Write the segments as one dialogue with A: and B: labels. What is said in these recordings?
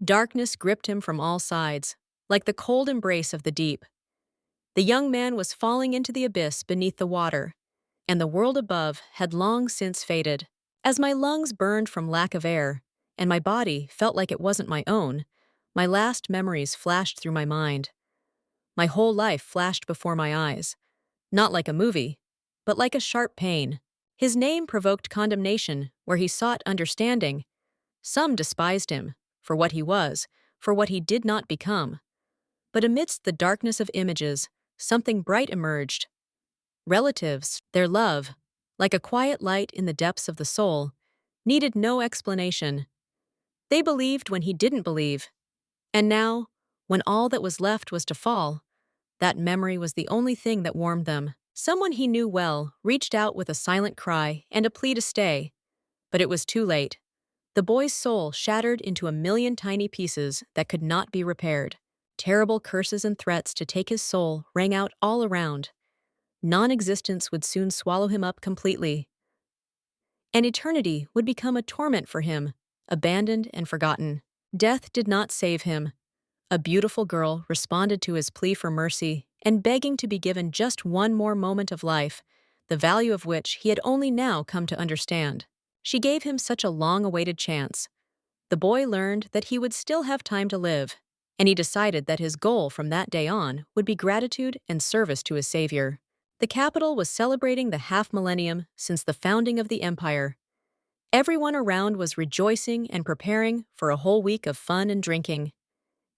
A: Darkness gripped him from all sides, like the cold embrace of the deep. The young man was falling into the abyss beneath the water, and the world above had long since faded. As my lungs burned from lack of air, and my body felt like it wasn't my own, my last memories flashed through my mind. My whole life flashed before my eyes, not like a movie, but like a sharp pain. His name provoked condemnation where he sought understanding. Some despised him for what he was, for what he did not become. But amidst the darkness of images, something bright emerged. Relatives, their love, like a quiet light in the depths of the soul, needed no explanation. They believed when he didn't believe. And now, when all that was left was to fall, that memory was the only thing that warmed them. Someone he knew well reached out with a silent cry and a plea to stay. But it was too late. The boy's soul shattered into a million tiny pieces that could not be repaired. Terrible curses and threats to take his soul rang out all around. Non-existence would soon swallow him up completely. And eternity would become a torment for him, abandoned and forgotten. Death did not save him. A beautiful girl responded to his plea for mercy and begging to be given just one more moment of life, the value of which he had only now come to understand. She gave him such a long-awaited chance. The boy learned that he would still have time to live, and he decided that his goal from that day on would be gratitude and service to his savior. The capital was celebrating the half-millennium since the founding of the empire. Everyone around was rejoicing and preparing for a whole week of fun and drinking.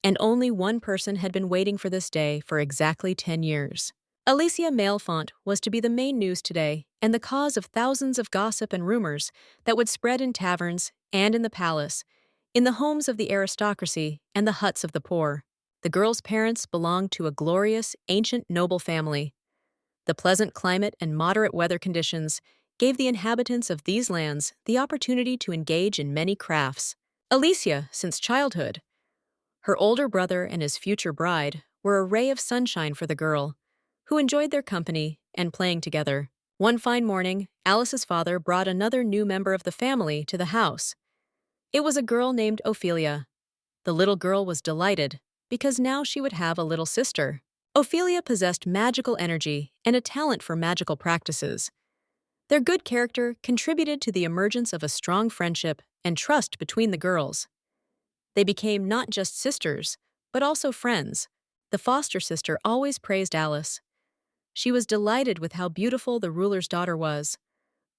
A: And only one person had been waiting for this day for exactly 10 years. Alicia Mailfont was to be the main news today and the cause of thousands of gossip and rumors that would spread in taverns and in the palace, in the homes of the aristocracy and the huts of the poor. The girl's parents belonged to a glorious, ancient noble family. The pleasant climate and moderate weather conditions gave the inhabitants of these lands the opportunity to engage in many crafts. Alicia, since childhood, her older brother and his future bride were a ray of sunshine for the girl, who enjoyed their company and playing together. One fine morning, Alice's father brought another new member of the family to the house. It was a girl named Ophelia. The little girl was delighted because now she would have a little sister. Ophelia possessed magical energy and a talent for magical practices. Their good character contributed to the emergence of a strong friendship and trust between the girls. They became not just sisters, but also friends. The foster sister always praised Alice. She was delighted with how beautiful the ruler's daughter was.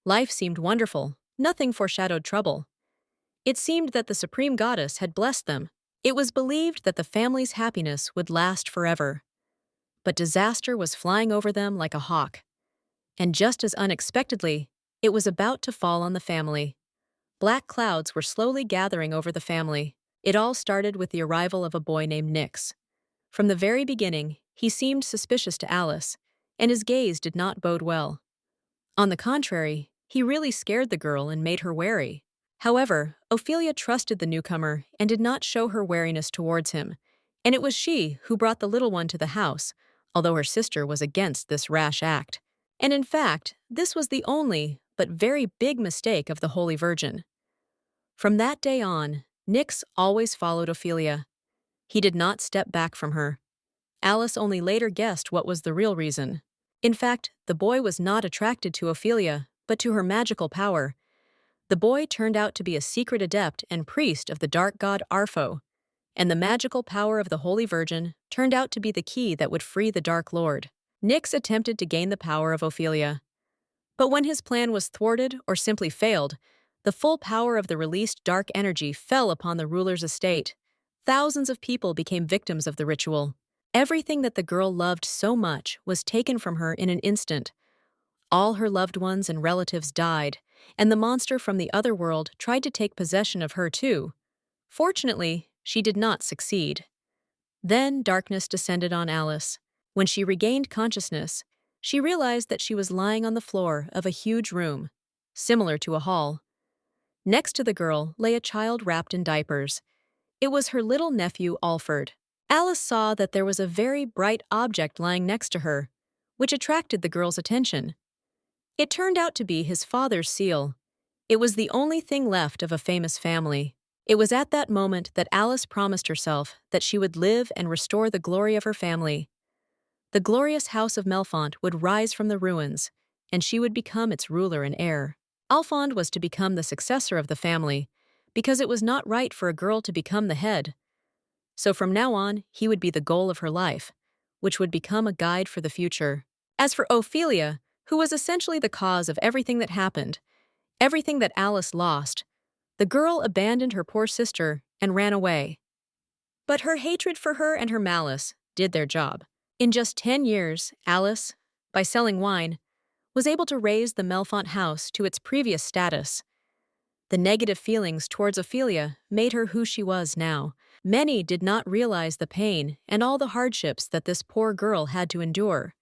A: Life seemed wonderful, nothing foreshadowed trouble. It seemed that the supreme goddess had blessed them. It was believed that the family's happiness would last forever. But disaster was flying over them like a hawk. And just as unexpectedly, it was about to fall on the family. Black clouds were slowly gathering over the family. It all started with the arrival of a boy named Nix. From the very beginning, he seemed suspicious to Alice, and his gaze did not bode well. On the contrary, he really scared the girl and made her wary. However, Ophelia trusted the newcomer and did not show her wariness towards him, and it was she who brought the little one to the house, although her sister was against this rash act. And in fact, this was the only, but very big mistake of the Holy Virgin. From that day on, Nix always followed Ophelia. He did not step back from her. Alice only later guessed what was the real reason. In fact, the boy was not attracted to Ophelia, but to her magical power. The boy turned out to be a secret adept and priest of the dark god Arpho, and the magical power of the Holy Virgin turned out to be the key that would free the Dark Lord. Nix attempted to gain the power of Ophelia. But when his plan was thwarted or simply failed, the full power of the released dark energy fell upon the ruler's estate. Thousands of people became victims of the ritual. Everything that the girl loved so much was taken from her in an instant. All her loved ones and relatives died, and the monster from the other world tried to take possession of her too. Fortunately, she did not succeed. Then darkness descended on Alice. When she regained consciousness, she realized that she was lying on the floor of a huge room, similar to a hall. Next to the girl lay a child wrapped in diapers. It was her little nephew, Alfred. Alice saw that there was a very bright object lying next to her, which attracted the girl's attention. It turned out to be his father's seal. It was the only thing left of a famous family. It was at that moment that Alice promised herself that she would live and restore the glory of her family. The glorious house of Melfont would rise from the ruins, and she would become its ruler and heir. Alphonse was to become the successor of the family, because it was not right for a girl to become the head. So from now on, he would be the goal of her life, which would become a guide for the future. As for Ophelia, who was essentially the cause of everything that happened, everything that Alice lost, the girl abandoned her poor sister and ran away. But her hatred for her and her malice did their job. In just 10 years, Alice, by selling wine, was able to raise the Melfont house to its previous status. The negative feelings towards Ophelia made her who she was now. Many did not realize the pain and all the hardships that this poor girl had to endure.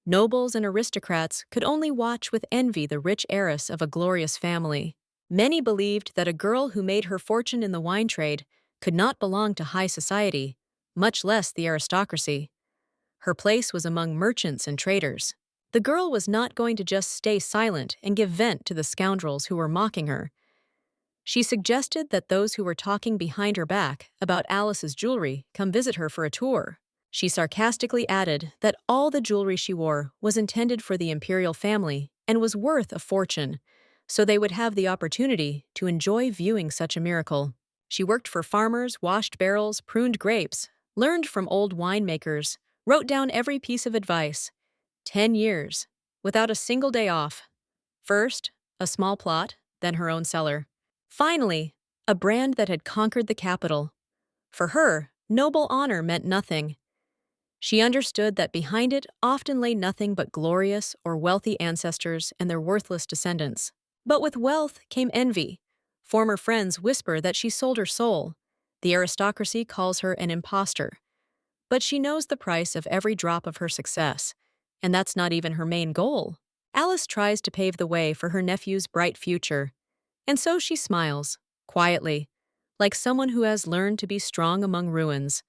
A: Nobles and aristocrats could only watch with envy the rich heiress of a glorious family. Many believed that a girl who made her fortune in the wine trade could not belong to high society, much less the aristocracy. Her place was among merchants and traders. The girl was not going to just stay silent and give vent to the scoundrels who were mocking her. She suggested that those who were talking behind her back about Alice's jewelry come visit her for a tour. She sarcastically added that all the jewelry she wore was intended for the imperial family and was worth a fortune, so they would have the opportunity to enjoy viewing such a miracle. She worked for farmers, washed barrels, pruned grapes, learned from old winemakers, wrote down every piece of advice. 10 years, without a single day off. First, a small plot, then her own cellar. Finally, a brand that had conquered the capital. For her, noble honor meant nothing. She understood that behind it often lay nothing but glorious or wealthy ancestors and their worthless descendants. But with wealth came envy. Former friends whisper that she sold her soul. The aristocracy calls her an imposter. But she knows the price of every drop of her success, and that's not even her main goal. Alice tries to pave the way for her nephew's bright future, and so she smiles, quietly, like someone who has learned to be strong among ruins.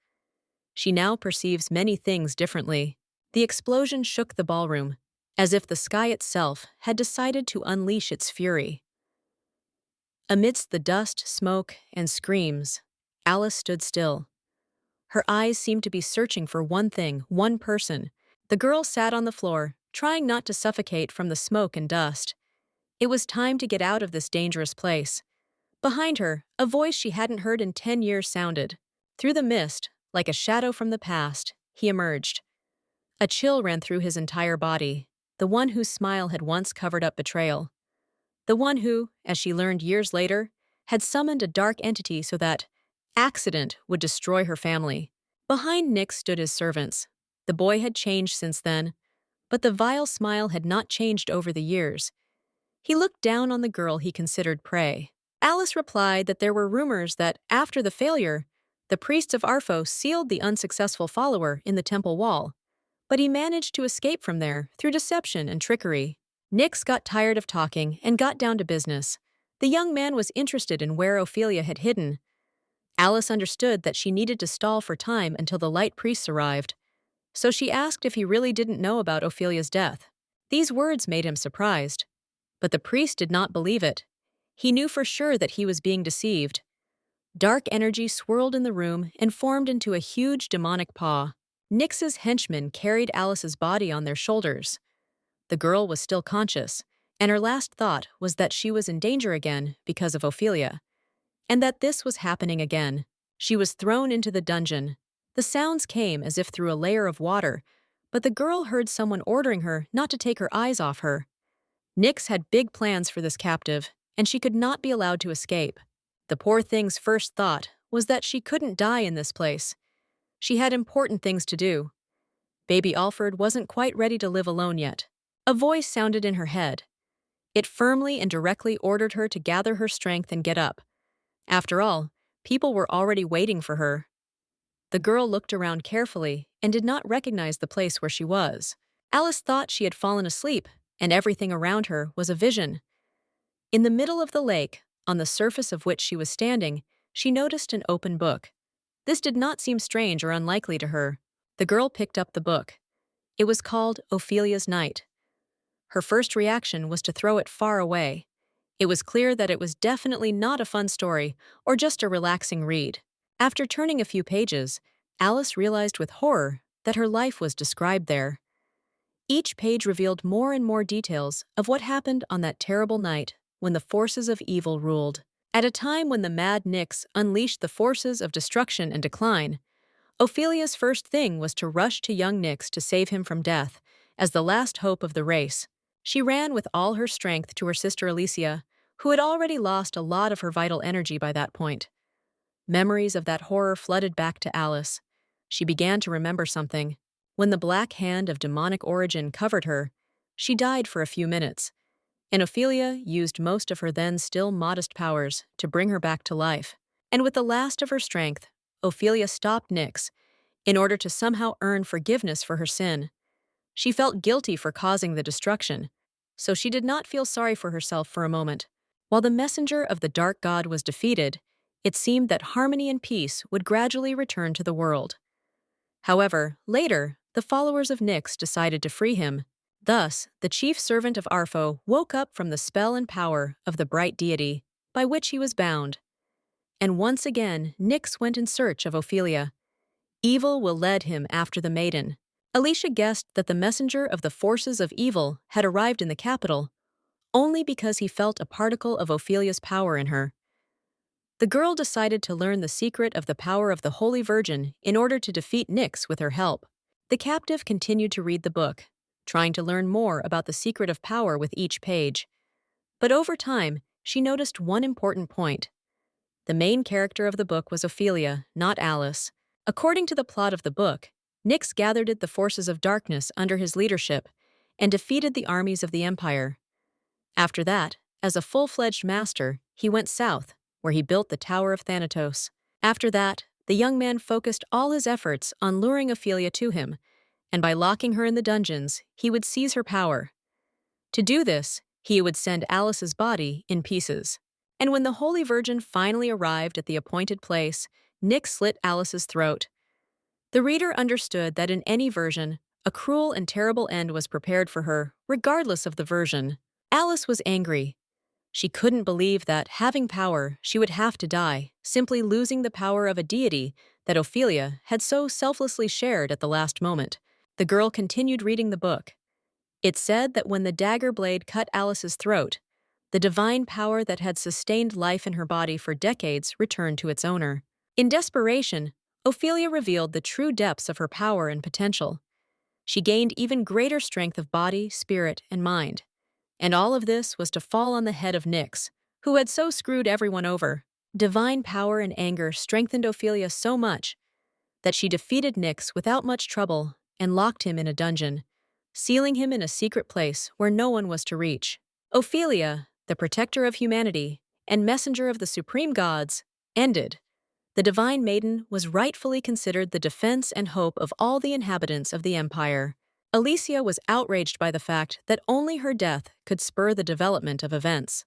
A: She now perceives many things differently. The explosion shook the ballroom, as if the sky itself had decided to unleash its fury. Amidst the dust, smoke, and screams, Alice stood still. Her eyes seemed to be searching for one thing, one person. The girl sat on the floor, trying not to suffocate from the smoke and dust. It was time to get out of this dangerous place. Behind her, a voice she hadn't heard in 10 years sounded. Through the mist, like a shadow from the past, he emerged. A chill ran through his entire body, the one whose smile had once covered up betrayal. The one who, as she learned years later, had summoned a dark entity so that accident would destroy her family. Behind Nick stood his servants. The boy had changed since then, but the vile smile had not changed over the years. He looked down on the girl he considered prey. Alice replied that there were rumors that, after the failure, the priests of Arpho sealed the unsuccessful follower in the temple wall, but he managed to escape from there through deception and trickery. Nix got tired of talking and got down to business. The young man was interested in where Ophelia had hidden. Alice understood that she needed to stall for time until the light priests arrived, so she asked if he really didn't know about Ophelia's death. These words made him surprised, but the priest did not believe it. He knew for sure that he was being deceived. Dark energy swirled in the room and formed into a huge demonic paw. Nix's henchmen carried Alice's body on their shoulders. The girl was still conscious, and her last thought was that she was in danger again because of Ophelia, and that this was happening again. She was thrown into the dungeon. The sounds came as if through a layer of water, but the girl heard someone ordering her not to take her eyes off her. Nix had big plans for this captive, and she could not be allowed to escape. The poor thing's first thought was that she couldn't die in this place. She had important things to do. Baby Alfred wasn't quite ready to live alone yet. A voice sounded in her head. It firmly and directly ordered her to gather her strength and get up. After all, people were already waiting for her. The girl looked around carefully and did not recognize the place where she was. Alice thought she had fallen asleep, and everything around her was a vision. In the middle of the lake, on the surface of which she was standing, she noticed an open book. This did not seem strange or unlikely to her. The girl picked up the book. It was called Ophelia's Night. Her first reaction was to throw it far away. It was clear that it was definitely not a fun story or just a relaxing read. After turning a few pages, Alice realized with horror that her life was described there. Each page revealed more and more details of what happened on that terrible night when the forces of evil ruled. At a time when the mad Nyx unleashed the forces of destruction and decline, Ophelia's first thing was to rush to young Nyx to save him from death, as the last hope of the race. She ran with all her strength to her sister Alicia, who had already lost a lot of her vital energy by that point. Memories of that horror flooded back to Alice. She began to remember something. When the black hand of demonic origin covered her, she died for a few minutes, and Ophelia used most of her then still modest powers to bring her back to life. And with the last of her strength, Ophelia stopped Nyx in order to somehow earn forgiveness for her sin. She felt guilty for causing the destruction, so she did not feel sorry for herself for a moment. While the messenger of the dark god was defeated, it seemed that harmony and peace would gradually return to the world. However, later, the followers of Nyx decided to free him. Thus, the chief servant of Arpho woke up from the spell and power of the bright deity, by which he was bound. And once again, Nyx went in search of Ophelia. Evil will lead him after the maiden. Alicia guessed that the messenger of the forces of evil had arrived in the capital, only because he felt a particle of Ophelia's power in her. The girl decided to learn the secret of the power of the Holy Virgin in order to defeat Nyx with her help. The captive continued to read the book, trying to learn more about the secret of power with each page. But over time, she noticed one important point. The main character of the book was Ophelia, not Alice. According to the plot of the book, Nyx gathered the forces of darkness under his leadership and defeated the armies of the Empire. After that, as a full-fledged master, he went south, where he built the Tower of Thanatos. After that, the young man focused all his efforts on luring Ophelia to him, and by locking her in the dungeons, he would seize her power. To do this, he would send Alice's body in pieces. And when the Holy Virgin finally arrived at the appointed place, Nyx slit Alice's throat. The reader understood that in any version, a cruel and terrible end was prepared for her, regardless of the version. Alice was angry. She couldn't believe that, having power, she would have to die, simply losing the power of a deity that Ophelia had so selflessly shared at the last moment. The girl continued reading the book. It said that when the dagger blade cut Alice's throat, the divine power that had sustained life in her body for decades returned to its owner. In desperation, Ophelia revealed the true depths of her power and potential. She gained even greater strength of body, spirit, and mind. And all of this was to fall on the head of Nyx, who had so screwed everyone over. Divine power and anger strengthened Ophelia so much that she defeated Nyx without much trouble and locked him in a dungeon, sealing him in a secret place where no one was to reach. Ophelia, the protector of humanity and messenger of the supreme gods, ended. The divine maiden was rightfully considered the defense and hope of all the inhabitants of the empire. Alicia was outraged by the fact that only her death could spur the development of events.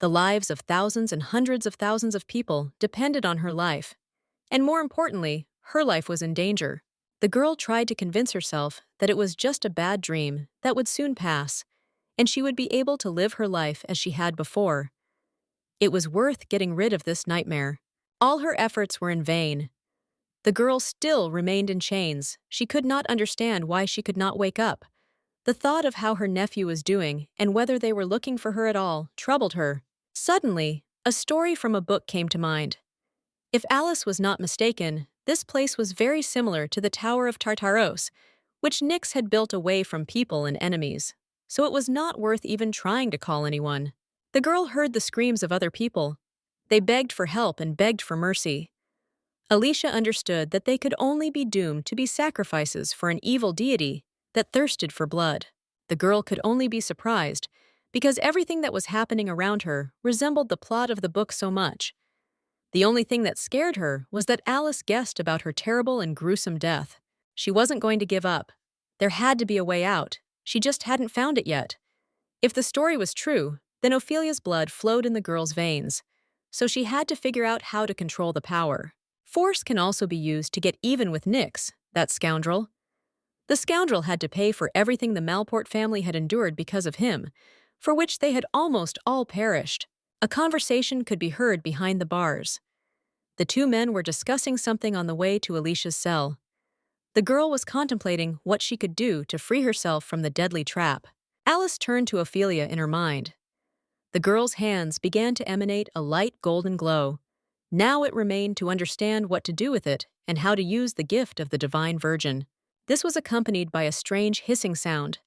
A: The lives of thousands and hundreds of thousands of people depended on her life, and more importantly, her life was in danger. The girl tried to convince herself that it was just a bad dream that would soon pass, and she would be able to live her life as she had before. It was worth getting rid of this nightmare. All her efforts were in vain. The girl still remained in chains. She could not understand why she could not wake up. The thought of how her nephew was doing and whether they were looking for her at all troubled her. Suddenly, a story from a book came to mind. If Alice was not mistaken, this place was very similar to the Tower of Tartaros, which Nyx had built away from people and enemies, so it was not worth even trying to call anyone. The girl heard the screams of other people. They begged for help and begged for mercy. Alicia understood that they could only be doomed to be sacrifices for an evil deity that thirsted for blood. The girl could only be surprised, because everything that was happening around her resembled the plot of the book so much. The only thing that scared her was that Alice guessed about her terrible and gruesome death. She wasn't going to give up. There had to be a way out. She just hadn't found it yet. If the story was true, then Ophelia's blood flowed in the girl's veins, so she had to figure out how to control the power. Force can also be used to get even with Nyx, that scoundrel. The scoundrel had to pay for everything the Malport family had endured because of him. for which they had almost all perished. A conversation could be heard behind the bars. The two men were discussing something on the way to Alicia's cell. The girl was contemplating what she could do to free herself from the deadly trap. Alice turned to Ophelia in her mind. The girl's hands began to emanate a light golden glow. Now it remained to understand what to do with it and how to use the gift of the Divine Virgin. This was accompanied by a strange hissing sound.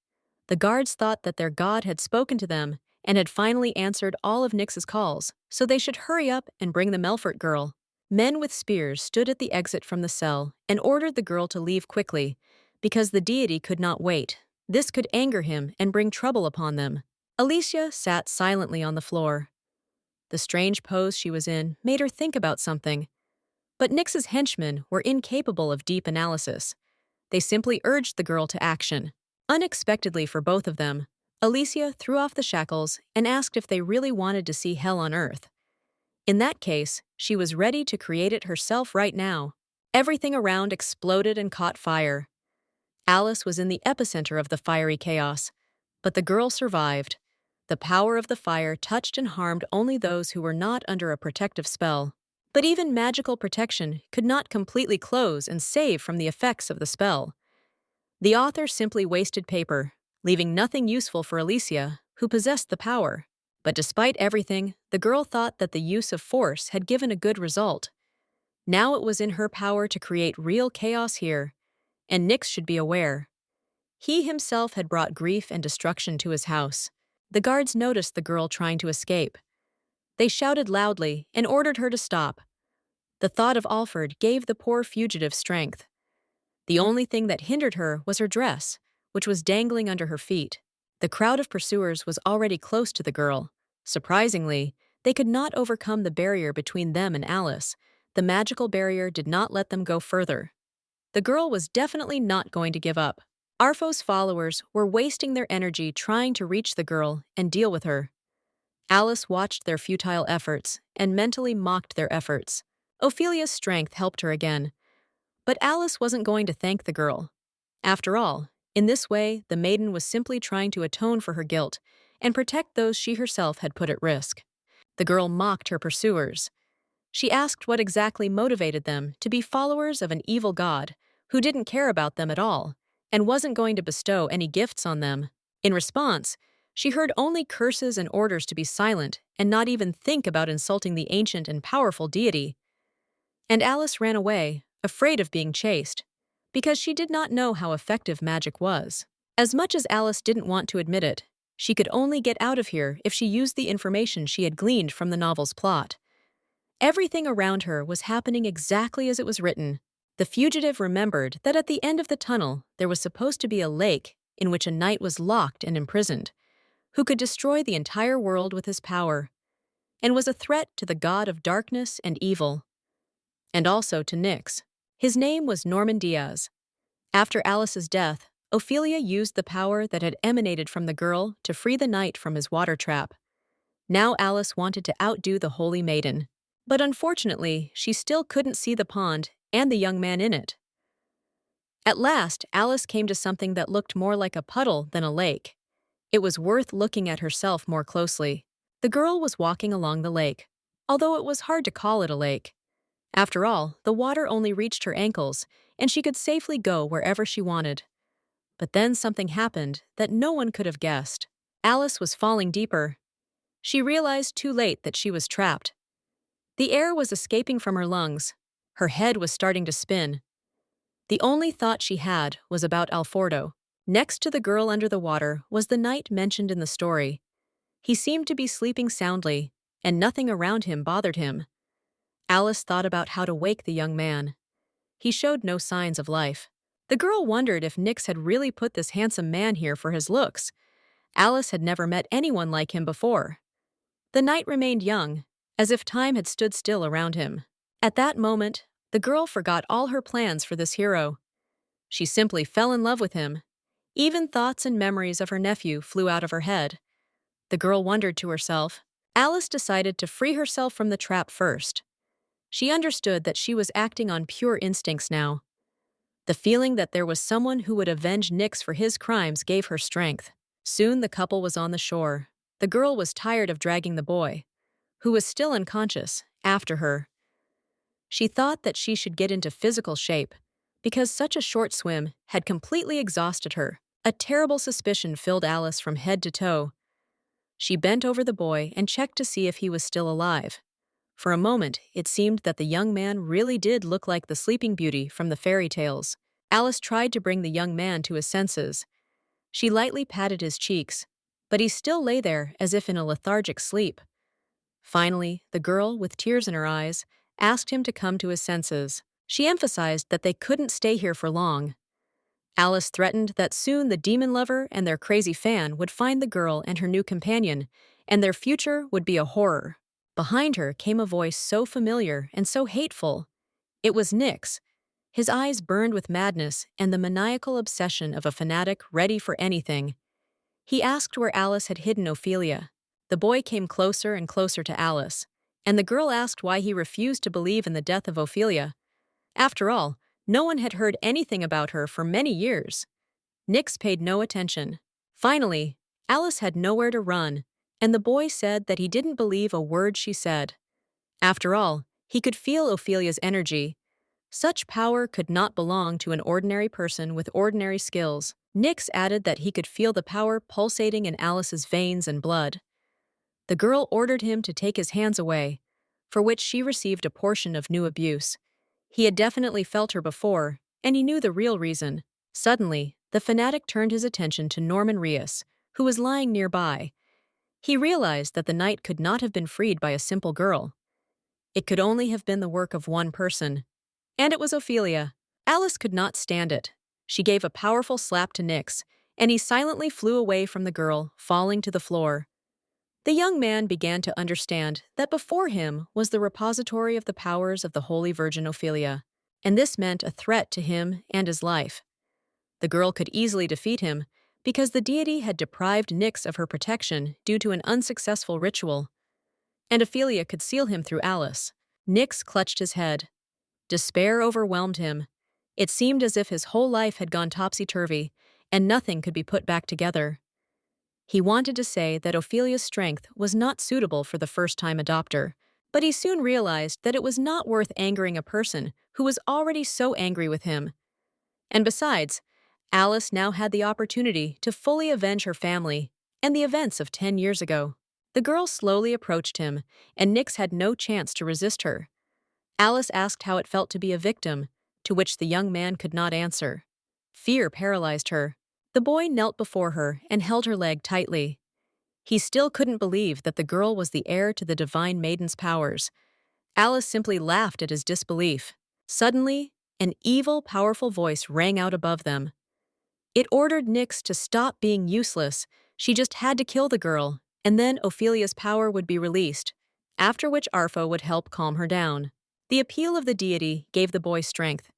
A: The guards thought that their god had spoken to them and had finally answered all of Nyx's calls, so they should hurry up and bring the Melfort girl. Men with spears stood at the exit from the cell and ordered the girl to leave quickly, because the deity could not wait. This could anger him and bring trouble upon them. Alicia sat silently on the floor. The strange pose she was in made her think about something. But Nyx's henchmen were incapable of deep analysis. They simply urged the girl to action. Unexpectedly for both of them, Alicia threw off the shackles and asked if they really wanted to see hell on earth. In that case, she was ready to create it herself right now. Everything around exploded and caught fire. Alice was in the epicenter of the fiery chaos, but the girl survived. The power of the fire touched and harmed only those who were not under a protective spell. But even magical protection could not completely close and save from the effects of the spell. The author simply wasted paper, leaving nothing useful for Alicia, who possessed the power. But despite everything, the girl thought that the use of force had given a good result. Now it was in her power to create real chaos here, and Nyx should be aware. He himself had brought grief and destruction to his house. The guards noticed the girl trying to escape. They shouted loudly and ordered her to stop. The thought of Alfred gave the poor fugitive strength. The only thing that hindered her was her dress, which was dangling under her feet. The crowd of pursuers was already close to the girl. Surprisingly, they could not overcome the barrier between them and Alice. The magical barrier did not let them go further. The girl was definitely not going to give up. Arfo's followers were wasting their energy trying to reach the girl and deal with her. Alice watched their futile efforts and mentally mocked their efforts. Ophelia's strength helped her again. But Alice wasn't going to thank the girl. After all, in this way, the maiden was simply trying to atone for her guilt and protect those she herself had put at risk. The girl mocked her pursuers. She asked what exactly motivated them to be followers of an evil god who didn't care about them at all and wasn't going to bestow any gifts on them. In response, she heard only curses and orders to be silent and not even think about insulting the ancient and powerful deity. And Alice ran away, afraid of being chased, because she did not know how effective magic was. As much as Alice didn't want to admit it, she could only get out of here if she used the information she had gleaned from the novel's plot. Everything around her was happening exactly as it was written. The fugitive remembered that at the end of the tunnel there was supposed to be a lake in which a knight was locked and imprisoned, who could destroy the entire world with his power, and was a threat to the god of darkness and evil, and also to Nyx. His name was Norman Diaz. After Alice's death, Ophelia used the power that had emanated from the girl to free the knight from his water trap. Now Alice wanted to outdo the holy maiden. But unfortunately, she still couldn't see the pond and the young man in it. At last, Alice came to something that looked more like a puddle than a lake. It was worth looking at herself more closely. The girl was walking along the lake, although it was hard to call it a lake. After all, the water only reached her ankles, and she could safely go wherever she wanted. But then something happened that no one could have guessed. Alice was falling deeper. She realized too late that she was trapped. The air was escaping from her lungs. Her head was starting to spin. The only thought she had was about Alfordo. Next to the girl under the water was the knight mentioned in the story. He seemed to be sleeping soundly, and nothing around him bothered him. Alice thought about how to wake the young man. He showed no signs of life. The girl wondered if Nyx had really put this handsome man here for his looks. Alice had never met anyone like him before. The knight remained young, as if time had stood still around him. At that moment, the girl forgot all her plans for this hero. She simply fell in love with him. Even thoughts and memories of her nephew flew out of her head. The girl wondered to herself. Alice decided to free herself from the trap first. She understood that she was acting on pure instincts now. The feeling that there was someone who would avenge Nyx for his crimes gave her strength. Soon the couple was on the shore. The girl was tired of dragging the boy, who was still unconscious, after her. She thought that she should get into physical shape, because such a short swim had completely exhausted her. A terrible suspicion filled Alice from head to toe. She bent over the boy and checked to see if he was still alive. For a moment, it seemed that the young man really did look like the Sleeping Beauty from the fairy tales. Alice tried to bring the young man to his senses. She lightly patted his cheeks, but he still lay there as if in a lethargic sleep. Finally, the girl, with tears in her eyes, asked him to come to his senses. She emphasized that they couldn't stay here for long. Alice threatened that soon the demon lover and their crazy fan would find the girl and her new companion, and their future would be a horror. Behind her came a voice so familiar and so hateful. It was Nick's. His eyes burned with madness and the maniacal obsession of a fanatic ready for anything. He asked where Alice had hidden Ophelia. The boy came closer and closer to Alice, and the girl asked why he refused to believe in the death of Ophelia. After all, no one had heard anything about her for many years. Nix paid no attention. Finally, Alice had nowhere to run, and the boy said that he didn't believe a word she said. After all, he could feel Ophelia's energy. Such power could not belong to an ordinary person with ordinary skills. Nix added that he could feel the power pulsating in Alice's veins and blood. The girl ordered him to take his hands away, for which she received a portion of new abuse. He had definitely felt her before, and he knew the real reason. Suddenly, the fanatic turned his attention to Norman Reus, who was lying nearby. He realized that the night could not have been freed by a simple girl. It could only have been the work of one person. And it was Ophelia. Alice could not stand it. She gave a powerful slap to Nix, and he silently flew away from the girl, falling to the floor. The young man began to understand that before him was the repository of the powers of the Holy Virgin Ophelia, and this meant a threat to him and his life. The girl could easily defeat him because the deity had deprived Nix of her protection due to an unsuccessful ritual, and Ophelia could seal him through Alice. Nix clutched his head. Despair overwhelmed him. It seemed as if his whole life had gone topsy-turvy, and nothing could be put back together. He wanted to say that Ophelia's strength was not suitable for the first-time adopter, but he soon realized that it was not worth angering a person who was already so angry with him. And besides, Alice now had the opportunity to fully avenge her family and the events of 10 years ago. The girl slowly approached him, and Nix had no chance to resist her. Alice asked how it felt to be a victim, to which the young man could not answer. Fear paralyzed her. The boy knelt before her and held her leg tightly. He still couldn't believe that the girl was the heir to the divine maiden's powers. Alice simply laughed at his disbelief. Suddenly, an evil, powerful voice rang out above them. It ordered Nix to stop being useless. She just had to kill the girl, and then Ophelia's power would be released, after which Arfo would help calm her down. The appeal of the deity gave the boy strength.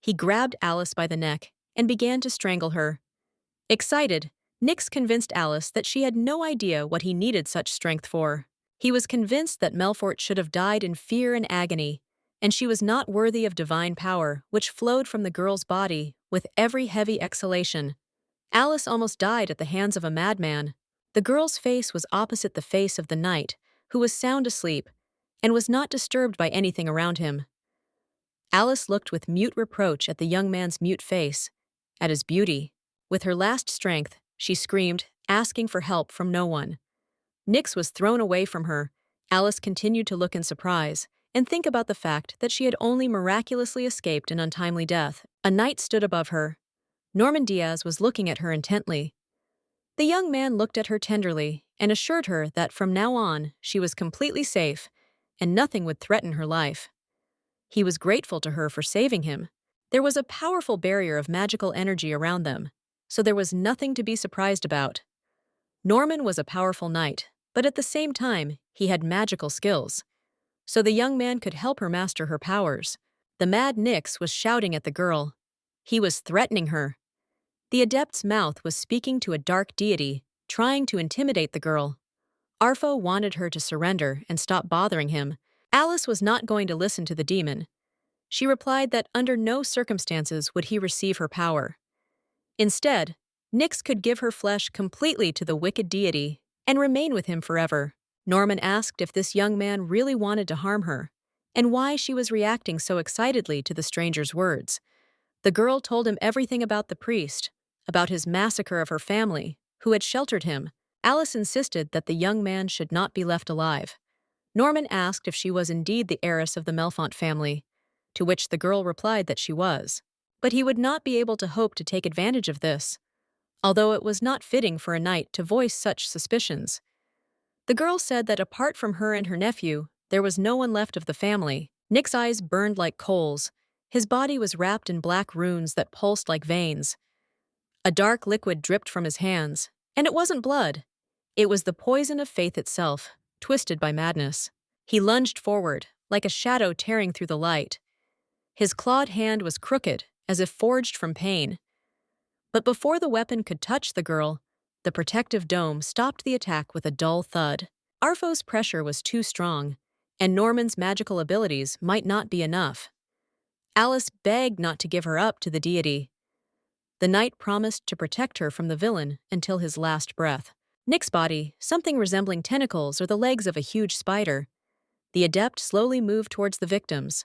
A: He grabbed Alice by the neck and began to strangle her. Excited, Nix convinced Alice that she had no idea what he needed such strength for. He was convinced that Melfort should have died in fear and agony, and she was not worthy of divine power which flowed from the girl's body with every heavy exhalation. Alice almost died at the hands of a madman. The girl's face was opposite the face of the knight, who was sound asleep and was not disturbed by anything around him. Alice looked with mute reproach at the young man's mute face, at his beauty. With her last strength, she screamed, asking for help from no one. Nix was thrown away from her. Alice continued to look in surprise and think about the fact that she had only miraculously escaped an untimely death. A knight stood above her. Norman Diaz was looking at her intently. The young man looked at her tenderly and assured her that from now on she was completely safe and nothing would threaten her life. He was grateful to her for saving him. There was a powerful barrier of magical energy around them, so there was nothing to be surprised about. Norman was a powerful knight, but at the same time, he had magical skills, so the young man could help her master her powers. The mad Nix was shouting at the girl. He was threatening her. The adept's mouth was speaking to a dark deity, trying to intimidate the girl. Arfo wanted her to surrender and stop bothering him. Alice was not going to listen to the demon. She replied that under no circumstances would he receive her power. Instead, Nix could give her flesh completely to the wicked deity and remain with him forever. Norman asked if this young man really wanted to harm her, and why she was reacting so excitedly to the stranger's words. The girl told him everything about the priest, about his massacre of her family, who had sheltered him. Alice insisted that the young man should not be left alive. Norman asked if she was indeed the heiress of the Melfont family, to which the girl replied that she was. But he would not be able to hope to take advantage of this, although it was not fitting for a knight to voice such suspicions. The girl said that apart from her and her nephew, there was no one left of the family. Nick's eyes burned like coals. His body was wrapped in black runes that pulsed like veins. A dark liquid dripped from his hands, and it wasn't blood. It was the poison of faith itself, twisted by madness. He lunged forward, like a shadow tearing through the light. His clawed hand was crooked, as if forged from pain. But before the weapon could touch the girl, the protective dome stopped the attack with a dull thud. Arfo's pressure was too strong, and Norman's magical abilities might not be enough. Alice begged not to give her up to the deity. The knight promised to protect her from the villain until his last breath. Nick's body, something resembling tentacles or the legs of a huge spider. The adept slowly moved towards the victims.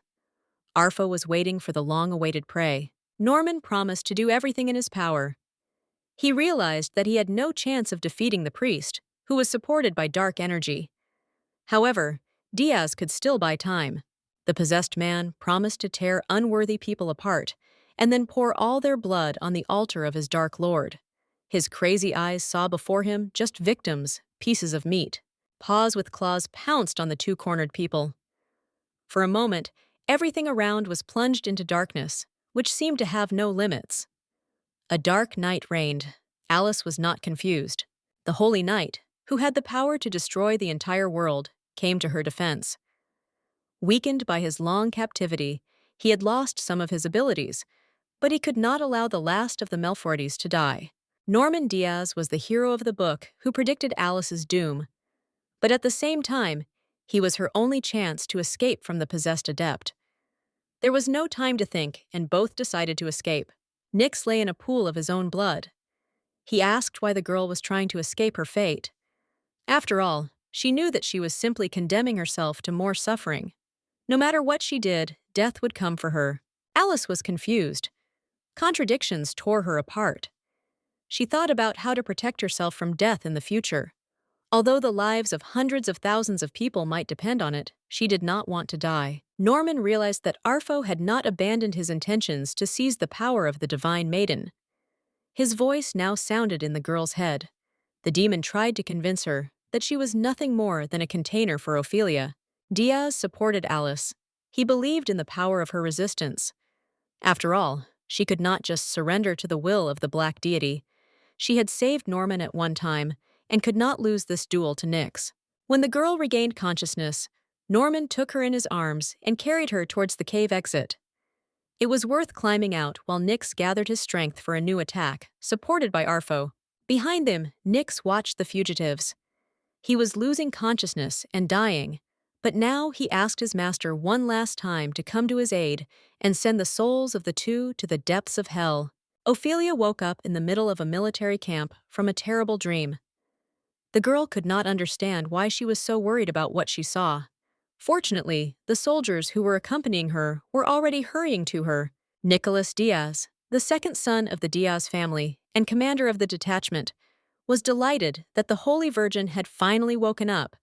A: Arfo was waiting for the long-awaited prey. Norman promised to do everything in his power. He realized that he had no chance of defeating the priest, who was supported by dark energy. However, Diaz could still buy time. The possessed man promised to tear unworthy people apart and then pour all their blood on the altar of his dark lord. His crazy eyes saw before him just victims, pieces of meat. Paws with claws pounced on the two-cornered people. For a moment, everything around was plunged into darkness, which seemed to have no limits. A dark night reigned. Alice was not confused. The Holy Knight, who had the power to destroy the entire world, came to her defense. Weakened by his long captivity, he had lost some of his abilities, but he could not allow the last of the Melfortes to die. Norman Diaz was the hero of the book who predicted Alice's doom, but at the same time, he was her only chance to escape from the possessed adept. There was no time to think, and both decided to escape. Nyx lay in a pool of his own blood. He asked why the girl was trying to escape her fate. After all, she knew that she was simply condemning herself to more suffering. No matter what she did, death would come for her. Alice was confused. Contradictions tore her apart. She thought about how to protect herself from death in the future. Although the lives of hundreds of thousands of people might depend on it, she did not want to die. Norman realized that Arfo had not abandoned his intentions to seize the power of the Divine Maiden. His voice now sounded in the girl's head. The demon tried to convince her that she was nothing more than a container for Ophelia. Diaz supported Alice. He believed in the power of her resistance. After all, she could not just surrender to the will of the Black Deity. She had saved Norman at one time and could not lose this duel to Nyx. When the girl regained consciousness, Norman took her in his arms and carried her towards the cave exit. It was worth climbing out while Nyx gathered his strength for a new attack, supported by Arfo. Behind them, Nyx watched the fugitives. He was losing consciousness and dying, but now he asked his master one last time to come to his aid and send the souls of the two to the depths of hell. Ophelia woke up in the middle of a military camp from a terrible dream. The girl could not understand why she was so worried about what she saw. Fortunately, the soldiers who were accompanying her were already hurrying to her. Nicholas Diaz, the second son of the Diaz family and commander of the detachment, was delighted that the Holy Virgin had finally woken up.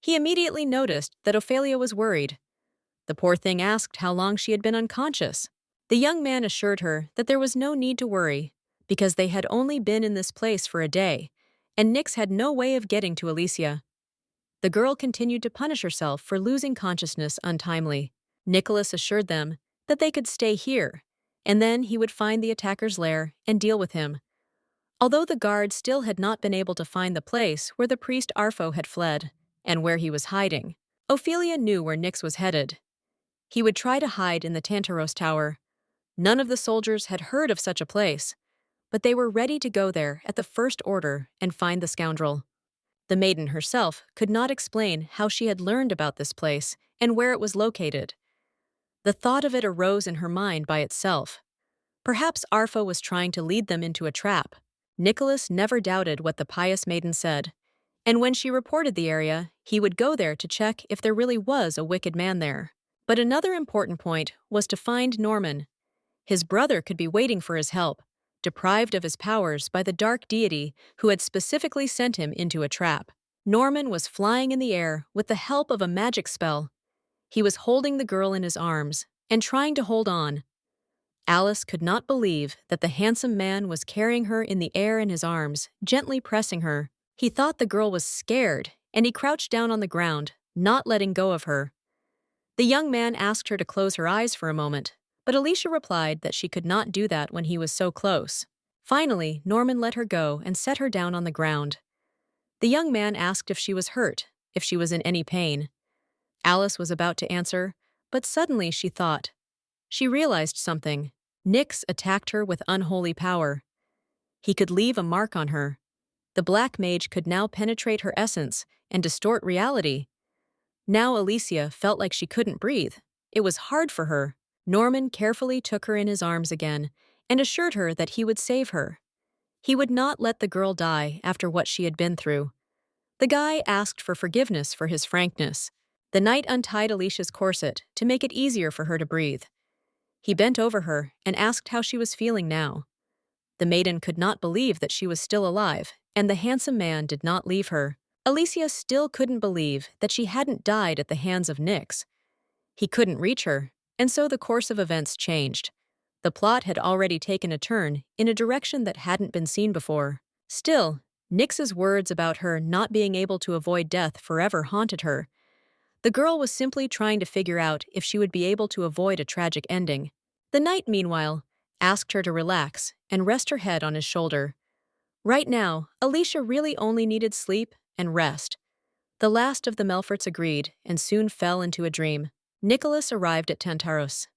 A: He immediately noticed that Ophelia was worried. The poor thing asked how long she had been unconscious. The young man assured her that there was no need to worry, because they had only been in this place for a day, and Nyx had no way of getting to Alicia. The girl continued to punish herself for losing consciousness untimely. Nicholas assured them that they could stay here, and then he would find the attacker's lair and deal with him. Although the guards still had not been able to find the place where the priest Arfo had fled, and where he was hiding, Ophelia knew where Nyx was headed. He would try to hide in the Tantaros Tower. None of the soldiers had heard of such a place, but they were ready to go there at the first order and find the scoundrel. The maiden herself could not explain how she had learned about this place and where it was located. The thought of it arose in her mind by itself. Perhaps Arfo was trying to lead them into a trap. Nicholas never doubted what the pious maiden said. And when she reported the area, he would go there to check if there really was a wicked man there. But another important point was to find Norman. His brother could be waiting for his help, deprived of his powers by the dark deity who had specifically sent him into a trap. Norman was flying in the air with the help of a magic spell. He was holding the girl in his arms and trying to hold on. Alice could not believe that the handsome man was carrying her in the air in his arms, gently pressing her. He thought the girl was scared, and he crouched down on the ground, not letting go of her. The young man asked her to close her eyes for a moment, but Alicia replied that she could not do that when he was so close. Finally, Norman let her go and set her down on the ground. The young man asked if she was hurt, if she was in any pain. Alice was about to answer, but suddenly she thought. She realized something. Nyx attacked her with unholy power. He could leave a mark on her. The black mage could now penetrate her essence and distort reality. Now Alicia felt like she couldn't breathe. It was hard for her. Norman carefully took her in his arms again and assured her that he would save her. He would not let the girl die after what she had been through. The guy asked for forgiveness for his frankness. The knight untied Alicia's corset to make it easier for her to breathe. He bent over her and asked how she was feeling now. The maiden could not believe that she was still alive, and the handsome man did not leave her. Alicia still couldn't believe that she hadn't died at the hands of Nyx. He couldn't reach her, and so the course of events changed. The plot had already taken a turn in a direction that hadn't been seen before. Still, Nyx's words about her not being able to avoid death forever haunted her. The girl was simply trying to figure out if she would be able to avoid a tragic ending. The knight, meanwhile, asked her to relax and rest her head on his shoulder. Right now, Alicia really only needed sleep and rest. The last of the Melforts agreed and soon fell into a dream. Nicholas arrived at Tantaros.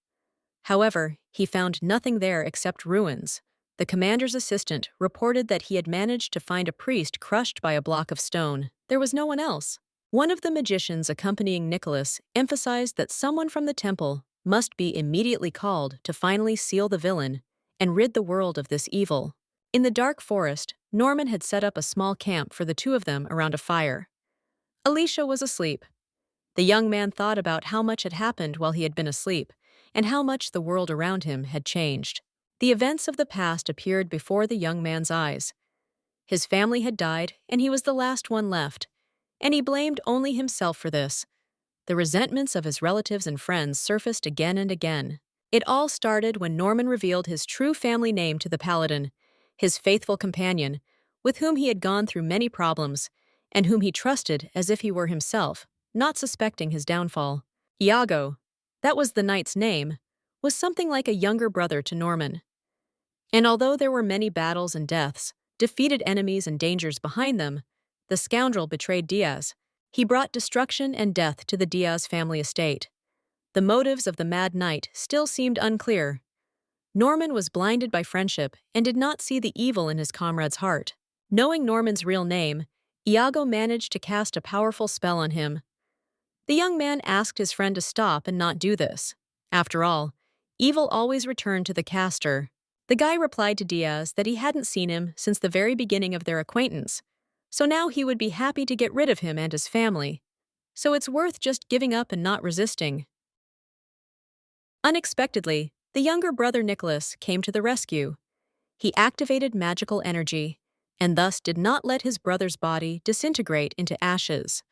A: However, he found nothing there except ruins. The commander's assistant reported that he had managed to find a priest crushed by a block of stone. There was no one else. One of the magicians accompanying Nicholas emphasized that someone from the temple must be immediately called to finally seal the villain and rid the world of this evil. In the dark forest, Norman had set up a small camp for the two of them around a fire. Alicia was asleep. The young man thought about how much had happened while he had been asleep, and how much the world around him had changed. The events of the past appeared before the young man's eyes. His family had died, and he was the last one left, and he blamed only himself for this. The resentments of his relatives and friends surfaced again and again. It all started when Norman revealed his true family name to the paladin, his faithful companion, with whom he had gone through many problems, and whom he trusted as if he were himself, not suspecting his downfall. Iago, that was the knight's name, was something like a younger brother to Norman. And although there were many battles and deaths, defeated enemies and dangers behind them, the scoundrel betrayed Diaz. He brought destruction and death to the Diaz family estate. The motives of the Mad Knight still seemed unclear. Norman was blinded by friendship and did not see the evil in his comrade's heart. Knowing Norman's real name, Iago managed to cast a powerful spell on him. The young man asked his friend to stop and not do this. After all, evil always returned to the caster. The guy replied to Diaz that he hadn't seen him since the very beginning of their acquaintance, so now he would be happy to get rid of him and his family. So it's worth just giving up and not resisting. Unexpectedly, the younger brother Nicholas came to the rescue. He activated magical energy, and thus did not let his brother's body disintegrate into ashes.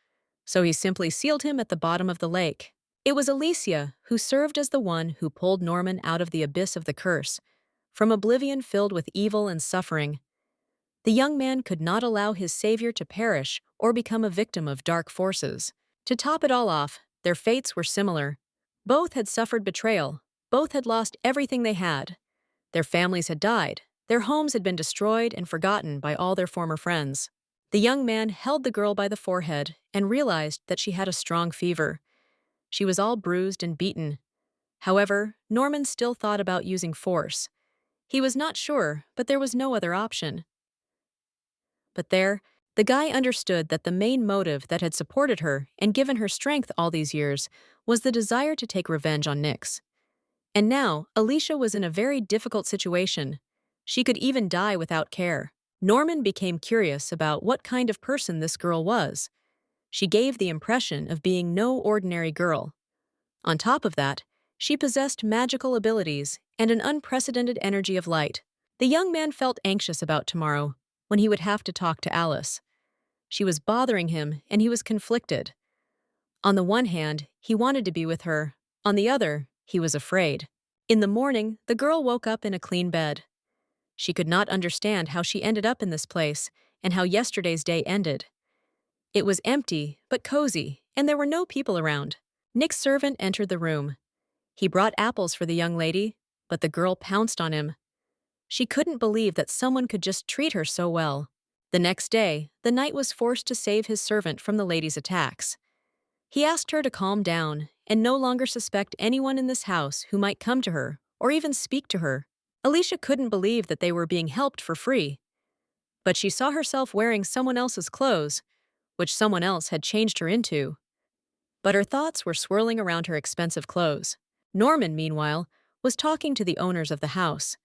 A: So he simply sealed him at the bottom of the lake. It was Alicia who served as the one who pulled Norman out of the abyss of the curse, from oblivion filled with evil and suffering. The young man could not allow his savior to perish or become a victim of dark forces. To top it all off, their fates were similar. Both had suffered betrayal. Both had lost everything they had. Their families had died. Their homes had been destroyed and forgotten by all their former friends. The young man held the girl by the forehead and realized that she had a strong fever. She was all bruised and beaten. However, Norman still thought about using force. He was not sure, but there was no other option. But there, the guy understood that the main motive that had supported her and given her strength all these years was the desire to take revenge on Nyx. And now, Alicia was in a very difficult situation. She could even die without care. Norman became curious about what kind of person this girl was. She gave the impression of being no ordinary girl. On top of that, she possessed magical abilities and an unprecedented energy of light. The young man felt anxious about tomorrow, when he would have to talk to Alice. She was bothering him, and he was conflicted. On the one hand, he wanted to be with her. On the other, he was afraid. In the morning, the girl woke up in a clean bed. She could not understand how she ended up in this place and how yesterday's day ended. It was empty, but cozy, and there were no people around. Nick's servant entered the room. He brought apples for the young lady, but the girl pounced on him. She couldn't believe that someone could just treat her so well. The next day, the knight was forced to save his servant from the lady's attacks. He asked her to calm down and no longer suspect anyone in this house who might come to her or even speak to her. Alicia couldn't believe that they were being helped for free. But she saw herself wearing someone else's clothes, which someone else had changed her into. But her thoughts were swirling around her expensive clothes. Norman, meanwhile, was talking to the owners of the house.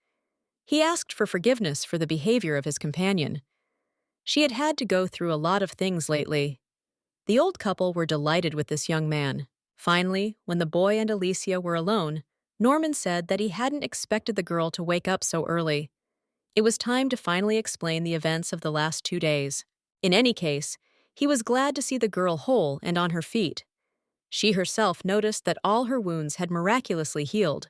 A: He asked for forgiveness for the behavior of his companion. She had had to go through a lot of things lately. The old couple were delighted with this young man. Finally, when the boy and Alicia were alone, Norman said that he hadn't expected the girl to wake up so early. It was time to finally explain the events of the last 2 days. In any case, he was glad to see the girl whole and on her feet. She herself noticed that all her wounds had miraculously healed.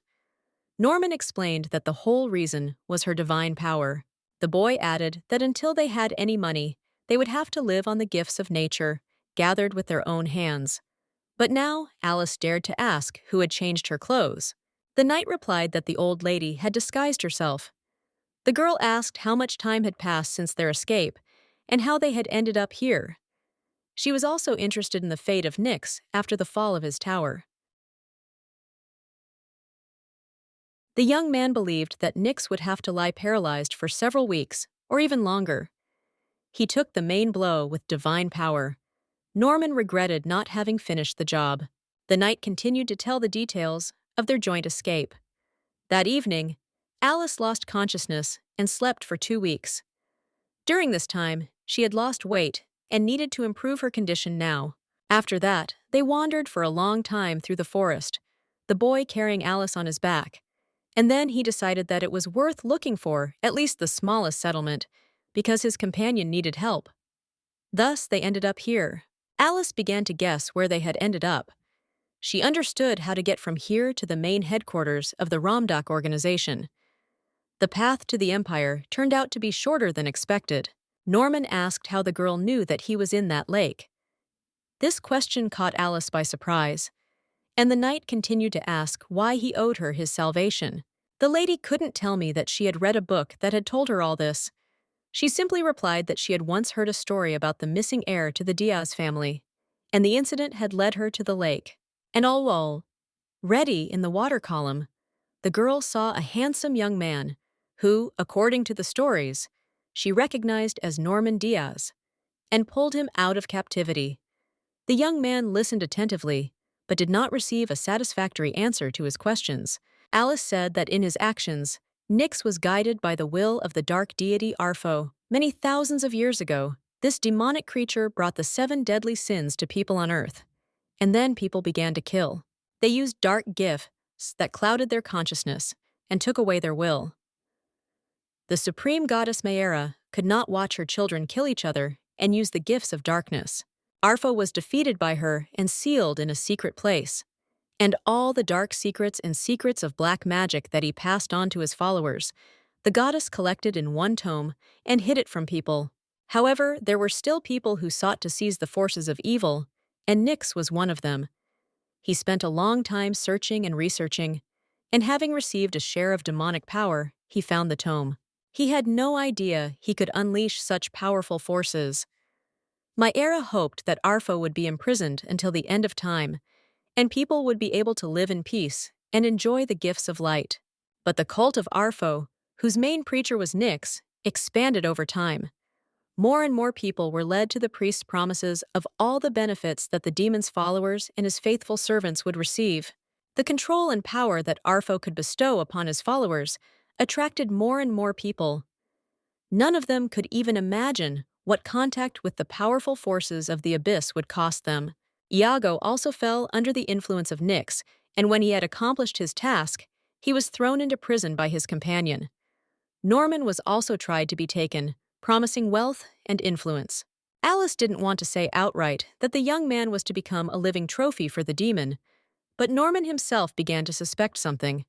A: Norman explained that the whole reason was her divine power. The boy added that until they had any money, they would have to live on the gifts of nature, gathered with their own hands. But now Alice dared to ask who had changed her clothes. The knight replied that the old lady had disguised herself. The girl asked how much time had passed since their escape and how they had ended up here. She was also interested in the fate of Nyx after the fall of his tower. The young man believed that Nyx would have to lie paralyzed for several weeks, or even longer. He took the main blow with divine power. Norman regretted not having finished the job. The knight continued to tell the details of their joint escape. That evening, Alice lost consciousness and slept for 2 weeks. During this time, she had lost weight and needed to improve her condition now. After that, they wandered for a long time through the forest, the boy carrying Alice on his back. And then he decided that it was worth looking for at least the smallest settlement, because his companion needed help. Thus, they ended up here. Alice began to guess where they had ended up. She understood how to get from here to the main headquarters of the Ramdak organization. The path to the Empire turned out to be shorter than expected. Norman asked how the girl knew that he was in that lake. This question caught Alice by surprise, and the knight continued to ask why he owed her his salvation. The lady couldn't tell me that she had read a book that had told her all this. She simply replied that she had once heard a story about the missing heir to the Diaz family, and the incident had led her to the lake. And all ready in the water column, the girl saw a handsome young man who, according to the stories, she recognized as Norman Diaz, and pulled him out of captivity. The young man listened attentively, but did not receive a satisfactory answer to his questions. Alice said that in his actions, Nyx was guided by the will of the dark deity Arfo. Many thousands of years ago, this demonic creature brought the 7 deadly sins to people on Earth. And then people began to kill. They used dark gifts that clouded their consciousness and took away their will. The supreme goddess Mayera could not watch her children kill each other and use the gifts of darkness. Arfo was defeated by her and sealed in a secret place. And all the dark secrets and secrets of black magic that he passed on to his followers, the goddess collected in one tome and hid it from people. However, there were still people who sought to seize the forces of evil, and Nyx was one of them. He spent a long time searching and researching, and having received a share of demonic power, he found the tome. He had no idea he could unleash such powerful forces. Mayera hoped that Arfo would be imprisoned until the end of time, and people would be able to live in peace and enjoy the gifts of light. But the cult of Arfo, whose main preacher was Nyx, expanded over time. More and more people were led to the priest's promises of all the benefits that the demon's followers and his faithful servants would receive. The control and power that Arfo could bestow upon his followers attracted more and more people. None of them could even imagine what contact with the powerful forces of the abyss would cost them. Iago also fell under the influence of Nyx, and when he had accomplished his task, he was thrown into prison by his companion. Norman was also tried to be taken, promising wealth and influence. Alice didn't want to say outright that the young man was to become a living trophy for the demon, but Norman himself began to suspect something.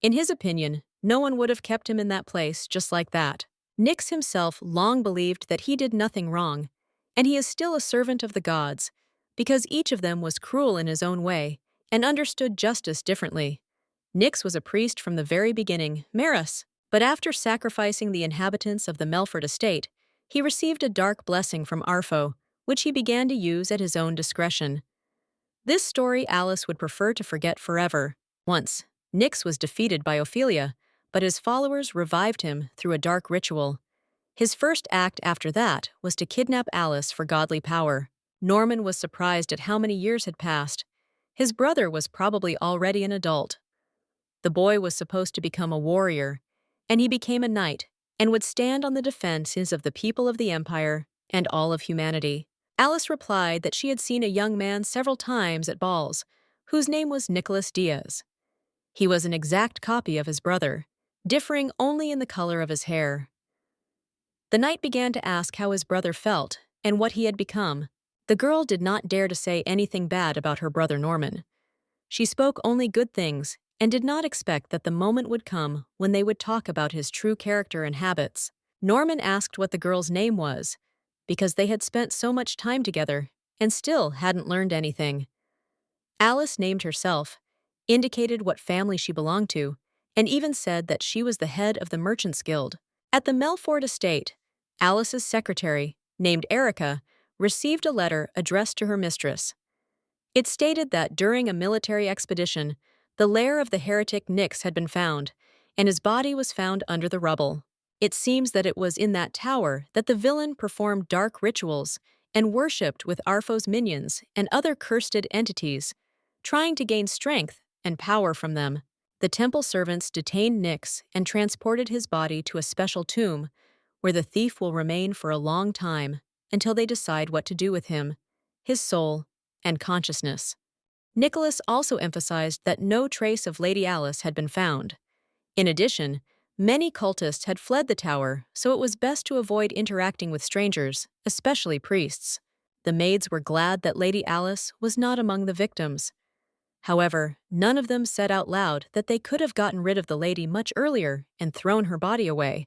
A: In his opinion, no one would have kept him in that place just like that. Nyx himself long believed that he did nothing wrong, and he is still a servant of the gods, because each of them was cruel in his own way and understood justice differently. Nyx was a priest from the very beginning, Maris, but after sacrificing the inhabitants of the Melford estate, he received a dark blessing from Arfo, which he began to use at his own discretion. This story Alice would prefer to forget forever. Once, Nyx was defeated by Ophelia, but his followers revived him through a dark ritual. His first act after that was to kidnap Alice for godly power. Norman was surprised at how many years had passed. His brother was probably already an adult. The boy was supposed to become a warrior, and he became a knight and would stand on the defenses of the people of the empire and all of humanity. Alice replied that she had seen a young man several times at balls, whose name was Nicholas Diaz. He was an exact copy of his brother, differing only in the color of his hair. The knight began to ask how his brother felt and what he had become. The girl did not dare to say anything bad about her brother Norman. She spoke only good things and did not expect that the moment would come when they would talk about his true character and habits. Norman asked what the girl's name was, because they had spent so much time together and still hadn't learned anything. Alice named herself, indicated what family she belonged to, and even said that she was the head of the Merchants Guild. At the Melford estate, Alice's secretary, named Erica, received a letter addressed to her mistress. It stated that during a military expedition, the lair of the heretic Nyx had been found, and his body was found under the rubble. It seems that it was in that tower that the villain performed dark rituals and worshipped with Arfo's minions and other cursed entities, trying to gain strength and power from them. The temple servants detained Nyx and transported his body to a special tomb, where the thief will remain for a long time until they decide what to do with him, his soul, and consciousness. Nicholas also emphasized that no trace of Lady Alice had been found. In addition, many cultists had fled the tower, so it was best to avoid interacting with strangers, especially priests. The maids were glad that Lady Alice was not among the victims. However, none of them said out loud that they could have gotten rid of the lady much earlier and thrown her body away,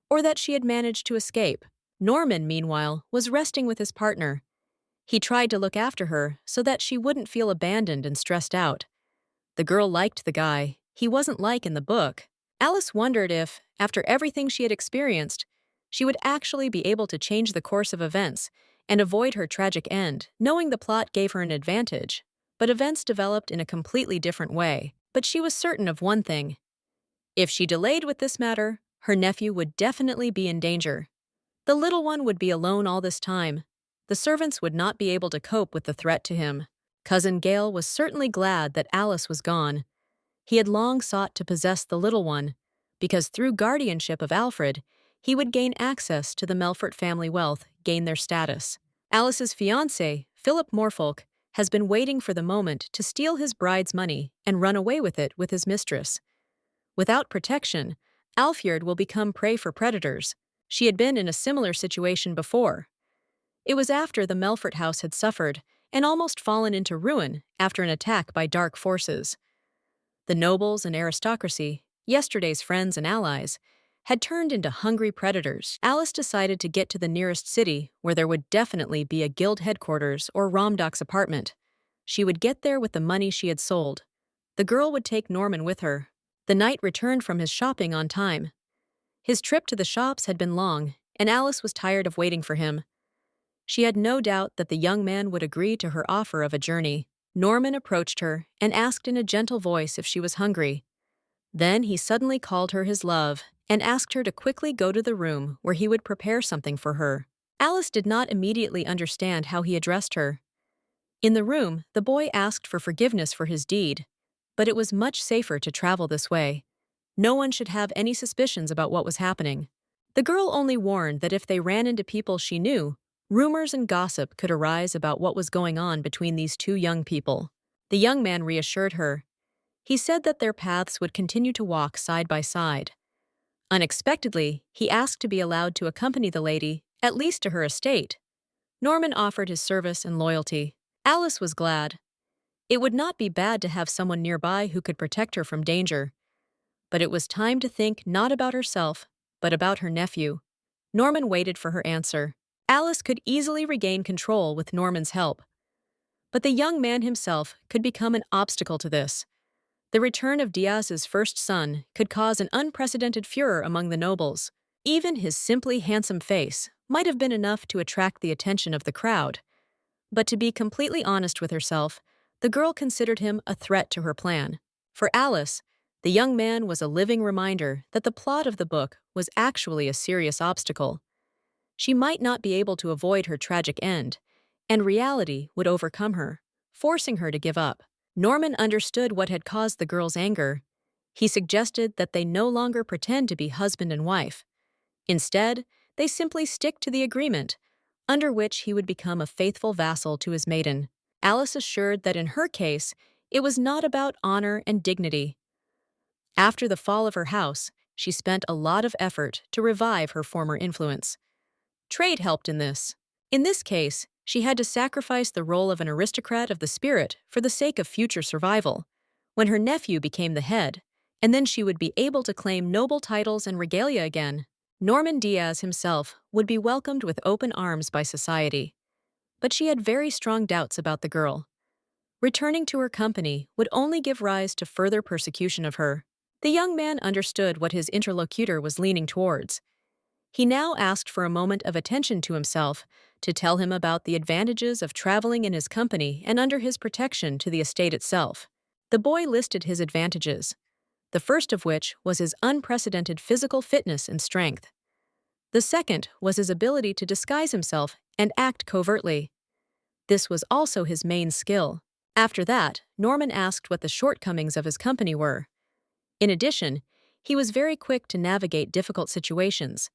A: or that she had managed to escape. Norman, meanwhile, was resting with his partner. He tried to look after her so that she wouldn't feel abandoned and stressed out. The girl liked the guy. He wasn't like in the book. Alice wondered if, after everything she had experienced, she would actually be able to change the course of events and avoid her tragic end. Knowing the plot gave her an advantage, but events developed in a completely different way. But she was certain of one thing. If she delayed with this matter, her nephew would definitely be in danger. The little one would be alone all this time. The servants would not be able to cope with the threat to him. Cousin Gale was certainly glad that Alice was gone. He had long sought to possess the little one, because through guardianship of Alfred, he would gain access to the Melfort family wealth, gain their status. Alice's fiancé, Philip Morfolk, has been waiting for the moment to steal his bride's money and run away with it with his mistress. Without protection, Alfjord will become prey for predators. She had been in a similar situation before. It was after the Melfort house had suffered and almost fallen into ruin after an attack by dark forces. The nobles and aristocracy, yesterday's friends and allies, had turned into hungry predators. Alice decided to get to the nearest city where there would definitely be a guild headquarters or Romdock's apartment. She would get there with the money she had sold. The girl would take Norman with her. The knight returned from his shopping on time. His trip to the shops had been long, and Alice was tired of waiting for him. She had no doubt that the young man would agree to her offer of a journey. Norman approached her and asked in a gentle voice if she was hungry. Then he suddenly called her his love and asked her to quickly go to the room where he would prepare something for her. Alice did not immediately understand how he addressed her. In the room, the boy asked for forgiveness for his deed, but it was much safer to travel this way. No one should have any suspicions about what was happening. The girl only warned that if they ran into people she knew, rumors and gossip could arise about what was going on between these two young people. The young man reassured her. He said that their paths would continue to walk side by side. Unexpectedly, he asked to be allowed to accompany the lady, at least to her estate. Norman offered his service and loyalty. Alice was glad. It would not be bad to have someone nearby who could protect her from danger. But it was time to think not about herself, but about her nephew. Norman waited for her answer. Alice could easily regain control with Norman's help. But the young man himself could become an obstacle to this. The return of Diaz's first son could cause an unprecedented furor among the nobles. Even his simply handsome face might have been enough to attract the attention of the crowd. But to be completely honest with herself, the girl considered him a threat to her plan. For Alice, the young man was a living reminder that the plot of the book was actually a serious obstacle. She might not be able to avoid her tragic end, and reality would overcome her, forcing her to give up. Norman understood what had caused the girl's anger. He suggested that they no longer pretend to be husband and wife. Instead, they simply stick to the agreement, under which he would become a faithful vassal to his maiden. Alice assured that in her case, it was not about honor and dignity. After the fall of her house, she spent a lot of effort to revive her former influence. Trade helped in this. In this case, she had to sacrifice the role of an aristocrat of the spirit for the sake of future survival. When her nephew became the head, and then she would be able to claim noble titles and regalia again, Norman Diaz himself would be welcomed with open arms by society. But she had very strong doubts about the girl. Returning to her company would only give rise to further persecution of her. The young man understood what his interlocutor was leaning towards. He now asked for a moment of attention to himself to tell him about the advantages of traveling in his company and under his protection to the estate itself. The boy listed his advantages, the first of which was his unprecedented physical fitness and strength. The second was his ability to disguise himself and act covertly. This was also his main skill. After that, Norman asked what the shortcomings of his company were. In addition, he was very quick to navigate difficult situations,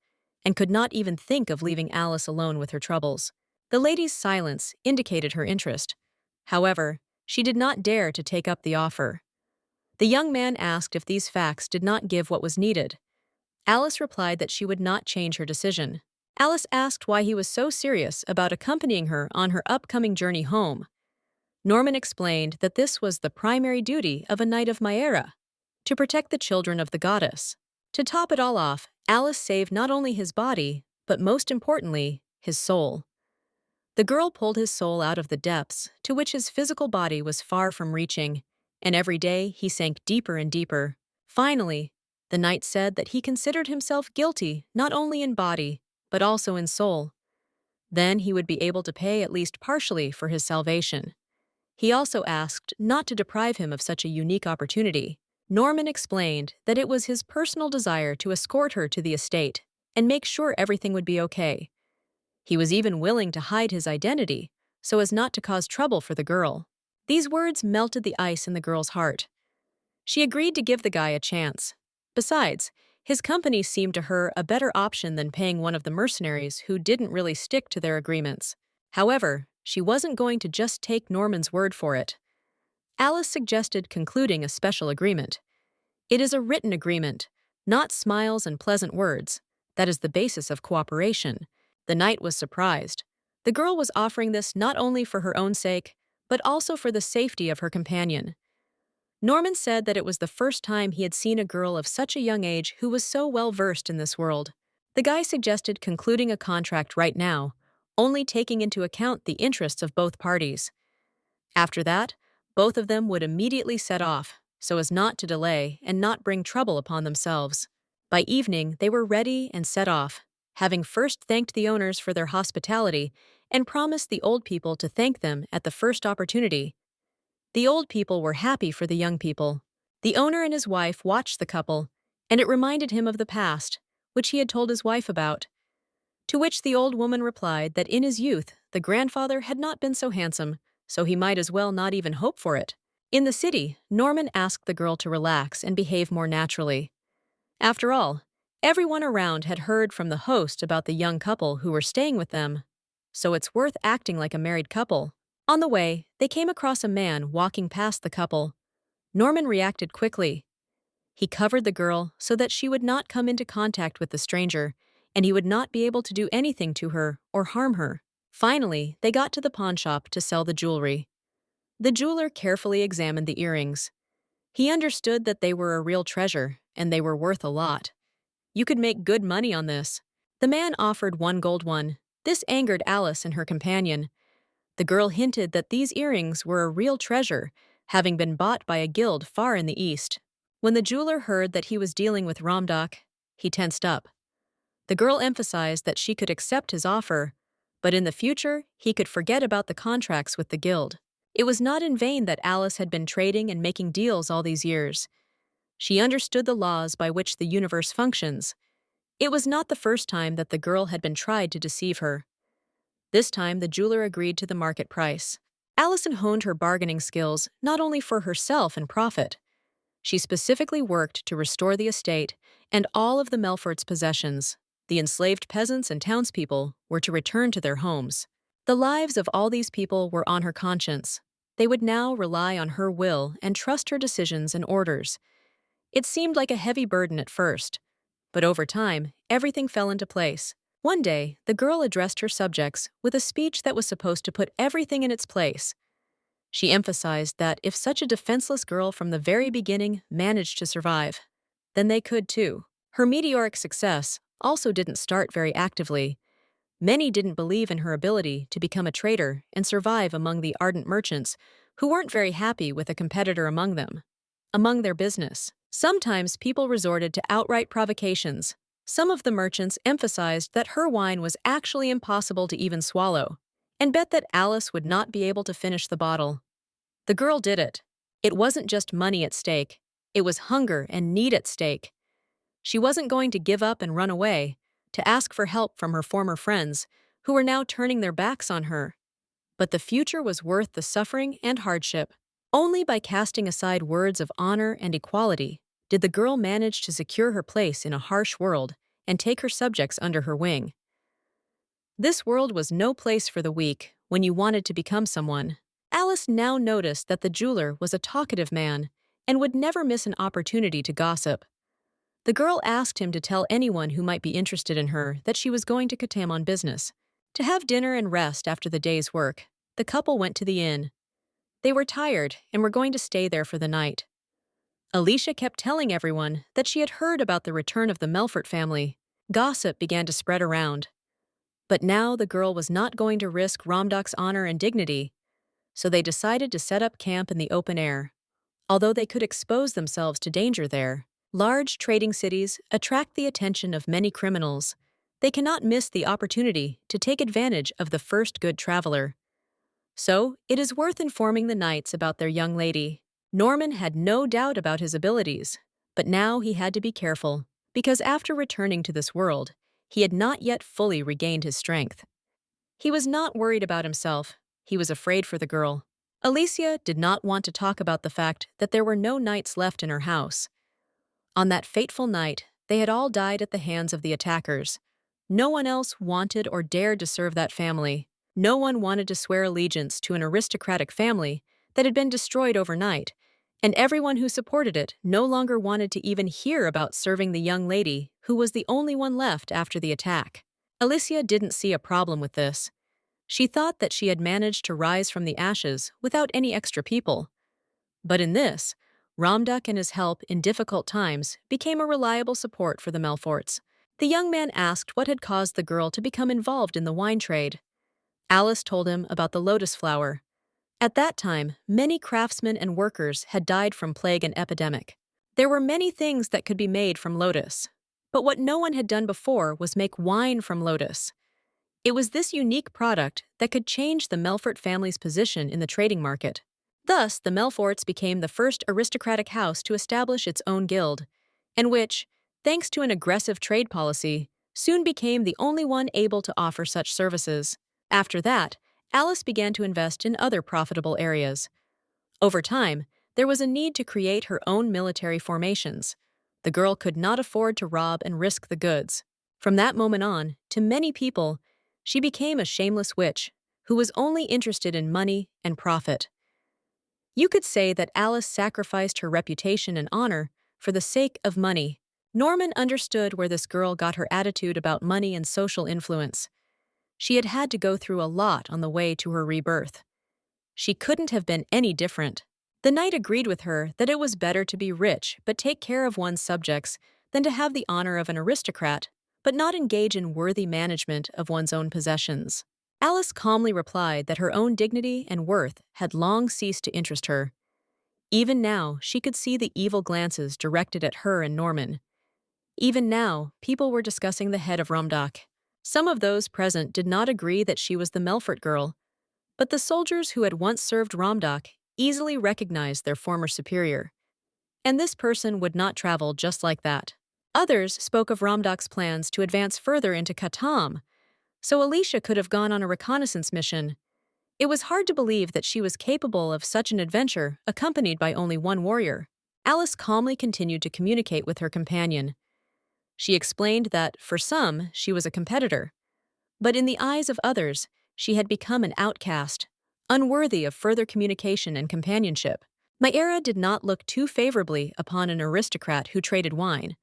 A: and could not even think of leaving Alice alone with her troubles. The lady's silence indicated her interest. However, she did not dare to take up the offer. The young man asked if these facts did not give what was needed. Alice replied that she would not change her decision. Alice asked why he was so serious about accompanying her on her upcoming journey home. Norman explained that this was the primary duty of a knight of Maera, to protect the children of the goddess. To top it all off, Alice saved not only his body, but most importantly, his soul. The girl pulled his soul out of the depths to which his physical body was far from reaching, and every day he sank deeper and deeper. Finally, the knight said that he considered himself guilty not only in body, but also in soul. Then he would be able to pay at least partially for his salvation. He also asked not to deprive him of such a unique opportunity. Norman explained that it was his personal desire to escort her to the estate and make sure everything would be okay. He was even willing to hide his identity so as not to cause trouble for the girl. These words melted the ice in the girl's heart. She agreed to give the guy a chance. Besides, his company seemed to her a better option than paying one of the mercenaries who didn't really stick to their agreements. However, she wasn't going to just take Norman's word for it. Alice suggested concluding a special agreement. It is a written agreement, not smiles and pleasant words. That is the basis of cooperation. The knight was surprised. The girl was offering this not only for her own sake, but also for the safety of her companion. Norman said that it was the first time he had seen a girl of such a young age who was so well versed in this world. The guy suggested concluding a contract right now, only taking into account the interests of both parties. After that, both of them would immediately set off, so as not to delay and not bring trouble upon themselves. By evening, they were ready and set off, having first thanked the owners for their hospitality and promised the old people to thank them at the first opportunity. The old people were happy for the young people. The owner and his wife watched the couple, and it reminded him of the past, which he had told his wife about. To which the old woman replied that in his youth, the grandfather had not been so handsome, so he might as well not even hope for it. In the city, Norman asked the girl to relax and behave more naturally. After all, Everyone around had heard from the host about the young couple who were staying with them, so it's worth acting like a married couple. On the way, they came across a man walking past the couple. Norman reacted quickly. He covered the girl so that she would not come into contact with the stranger, and he would not be able to do anything to her or harm her. Finally, they got to the pawn shop to sell the jewelry. The jeweler carefully examined the earrings. He understood that they were a real treasure, and they were worth a lot. You could make good money on this. The man offered one gold one. This angered Alice and her companion. The girl hinted that these earrings were a real treasure, having been bought by a guild far in the east. When the jeweler heard that he was dealing with Ramdak, he tensed up. The girl emphasized that she could accept his offer, but in the future, he could forget about the contracts with the guild. It was not in vain that Alice had been trading and making deals all these years. She understood the laws by which the universe functions. It was not the first time that the girl had been tried to deceive her. This time, the jeweler agreed to the market price. Allison honed her bargaining skills not only for herself and profit. She specifically worked to restore the estate and all of the Melfort's possessions. The enslaved peasants and townspeople were to return to their homes. The lives of all these people were on her conscience. They would now rely on her will and trust her decisions and orders. It seemed like a heavy burden at first, but over time, everything fell into place. One day, the girl addressed her subjects with a speech that was supposed to put everything in its place. She emphasized that if such a defenseless girl from the very beginning managed to survive, then they could too. Her meteoric success also didn't start very actively. Many didn't believe in her ability to become a trader and survive among the ardent merchants who weren't very happy with a competitor among them. Among their business, sometimes people resorted to outright provocations. Some of the merchants emphasized that her wine was actually impossible to even swallow, and bet that Alice would not be able to finish the bottle. The girl did it. It wasn't just money at stake. It was hunger and need at stake. She wasn't going to give up and run away, to ask for help from her former friends, who were now turning their backs on her. But the future was worth the suffering and hardship. Only by casting aside words of honor and equality did the girl manage to secure her place in a harsh world and take her subjects under her wing. This world was no place for the weak when you wanted to become someone. Alice now noticed that the jeweler was a talkative man and would never miss an opportunity to gossip. The girl asked him to tell anyone who might be interested in her that she was going to Katam on business. To have dinner and rest after the day's work, the couple went to the inn. They were tired and were going to stay there for the night. Alicia kept telling everyone that she had heard about the return of the Melfort family. Gossip began to spread around. But now the girl was not going to risk Ramdak's honor and dignity, so they decided to set up camp in the open air. Although they could expose themselves to danger there, large trading cities attract the attention of many criminals. They cannot miss the opportunity to take advantage of the first good traveler. So, it is worth informing the knights about their young lady. Norman had no doubt about his abilities, but now he had to be careful, because after returning to this world, he had not yet fully regained his strength. He was not worried about himself. He was afraid for the girl. Alicia did not want to talk about the fact that there were no knights left in her house. On that fateful night, they had all died at the hands of the attackers. No one else wanted or dared to serve that family. No one wanted to swear allegiance to an aristocratic family that had been destroyed overnight, and everyone who supported it no longer wanted to even hear about serving the young lady who was the only one left after the attack. Alicia didn't see a problem with this. She thought that she had managed to rise from the ashes without any extra people. But in this, Ramdak and his help in difficult times became a reliable support for the Melforts. The young man asked what had caused the girl to become involved in the wine trade. Alice told him about the lotus flower. At that time, many craftsmen and workers had died from plague and epidemic. There were many things that could be made from lotus, but what no one had done before was make wine from lotus. It was this unique product that could change the Melfort family's position in the trading market. Thus, the Melforts became the first aristocratic house to establish its own guild, and which, thanks to an aggressive trade policy, soon became the only one able to offer such services. After that, Alice began to invest in other profitable areas. Over time, there was a need to create her own military formations. The girl could not afford to rob and risk the goods. From that moment on, to many people, she became a shameless witch who was only interested in money and profit. You could say that Alice sacrificed her reputation and honor for the sake of money. Norman understood where this girl got her attitude about money and social influence. She had had to go through a lot on the way to her rebirth. She couldn't have been any different. The knight agreed with her that it was better to be rich but take care of one's subjects than to have the honor of an aristocrat but not engage in worthy management of one's own possessions. Alice calmly replied that her own dignity and worth had long ceased to interest her. Even now, she could see the evil glances directed at her and Norman. Even now, people were discussing the head of Rumdock. Some of those present did not agree that she was the Melfort girl, but the soldiers who had once served Rumdock easily recognized their former superior. And this person would not travel just like that. Others spoke of Rumdock's plans to advance further into Katam, so Alicia could have gone on a reconnaissance mission. It was hard to believe that she was capable of such an adventure accompanied by only one warrior. Alice calmly continued to communicate with her companion. She explained that, for some, she was a competitor. But in the eyes of others, she had become an outcast, unworthy of further communication and companionship. Myra did not look too favorably upon an aristocrat who traded wine.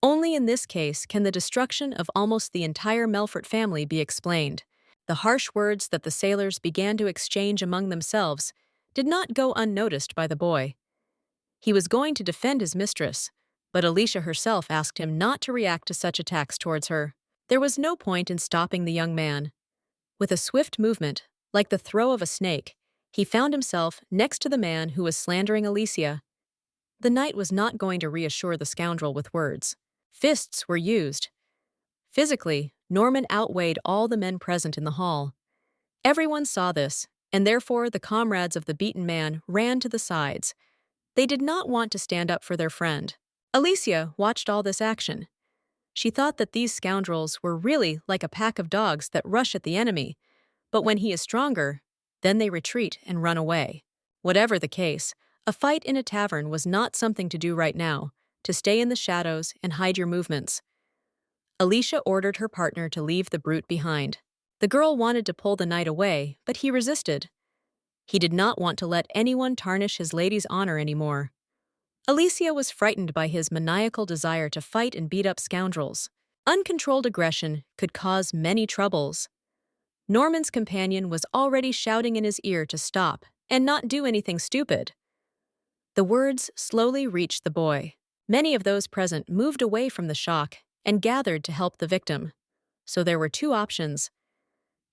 A: Only in this case can the destruction of almost the entire Melfort family be explained. The harsh words that the sailors began to exchange among themselves did not go unnoticed by the boy. He was going to defend his mistress, but Alicia herself asked him not to react to such attacks towards her. There was no point in stopping the young man. With a swift movement, like the throw of a snake, he found himself next to the man who was slandering Alicia. The knight was not going to reassure the scoundrel with words. Fists were used. Physically, Norman outweighed all the men present in the hall. Everyone saw this, and therefore the comrades of the beaten man ran to the sides. They did not want to stand up for their friend. Alicia watched all this action. She thought that these scoundrels were really like a pack of dogs that rush at the enemy, but when he is stronger, then they retreat and run away. Whatever the case, a fight in a tavern was not something to do right now, to stay in the shadows and hide your movements. Alicia ordered her partner to leave the brute behind. The girl wanted to pull the knight away, but he resisted. He did not want to let anyone tarnish his lady's honor anymore. Alicia was frightened by his maniacal desire to fight and beat up scoundrels. Uncontrolled aggression could cause many troubles. Norman's companion was already shouting in his ear to stop and not do anything stupid. The words slowly reached the boy. Many of those present moved away from the shock and gathered to help the victim. So there were two options.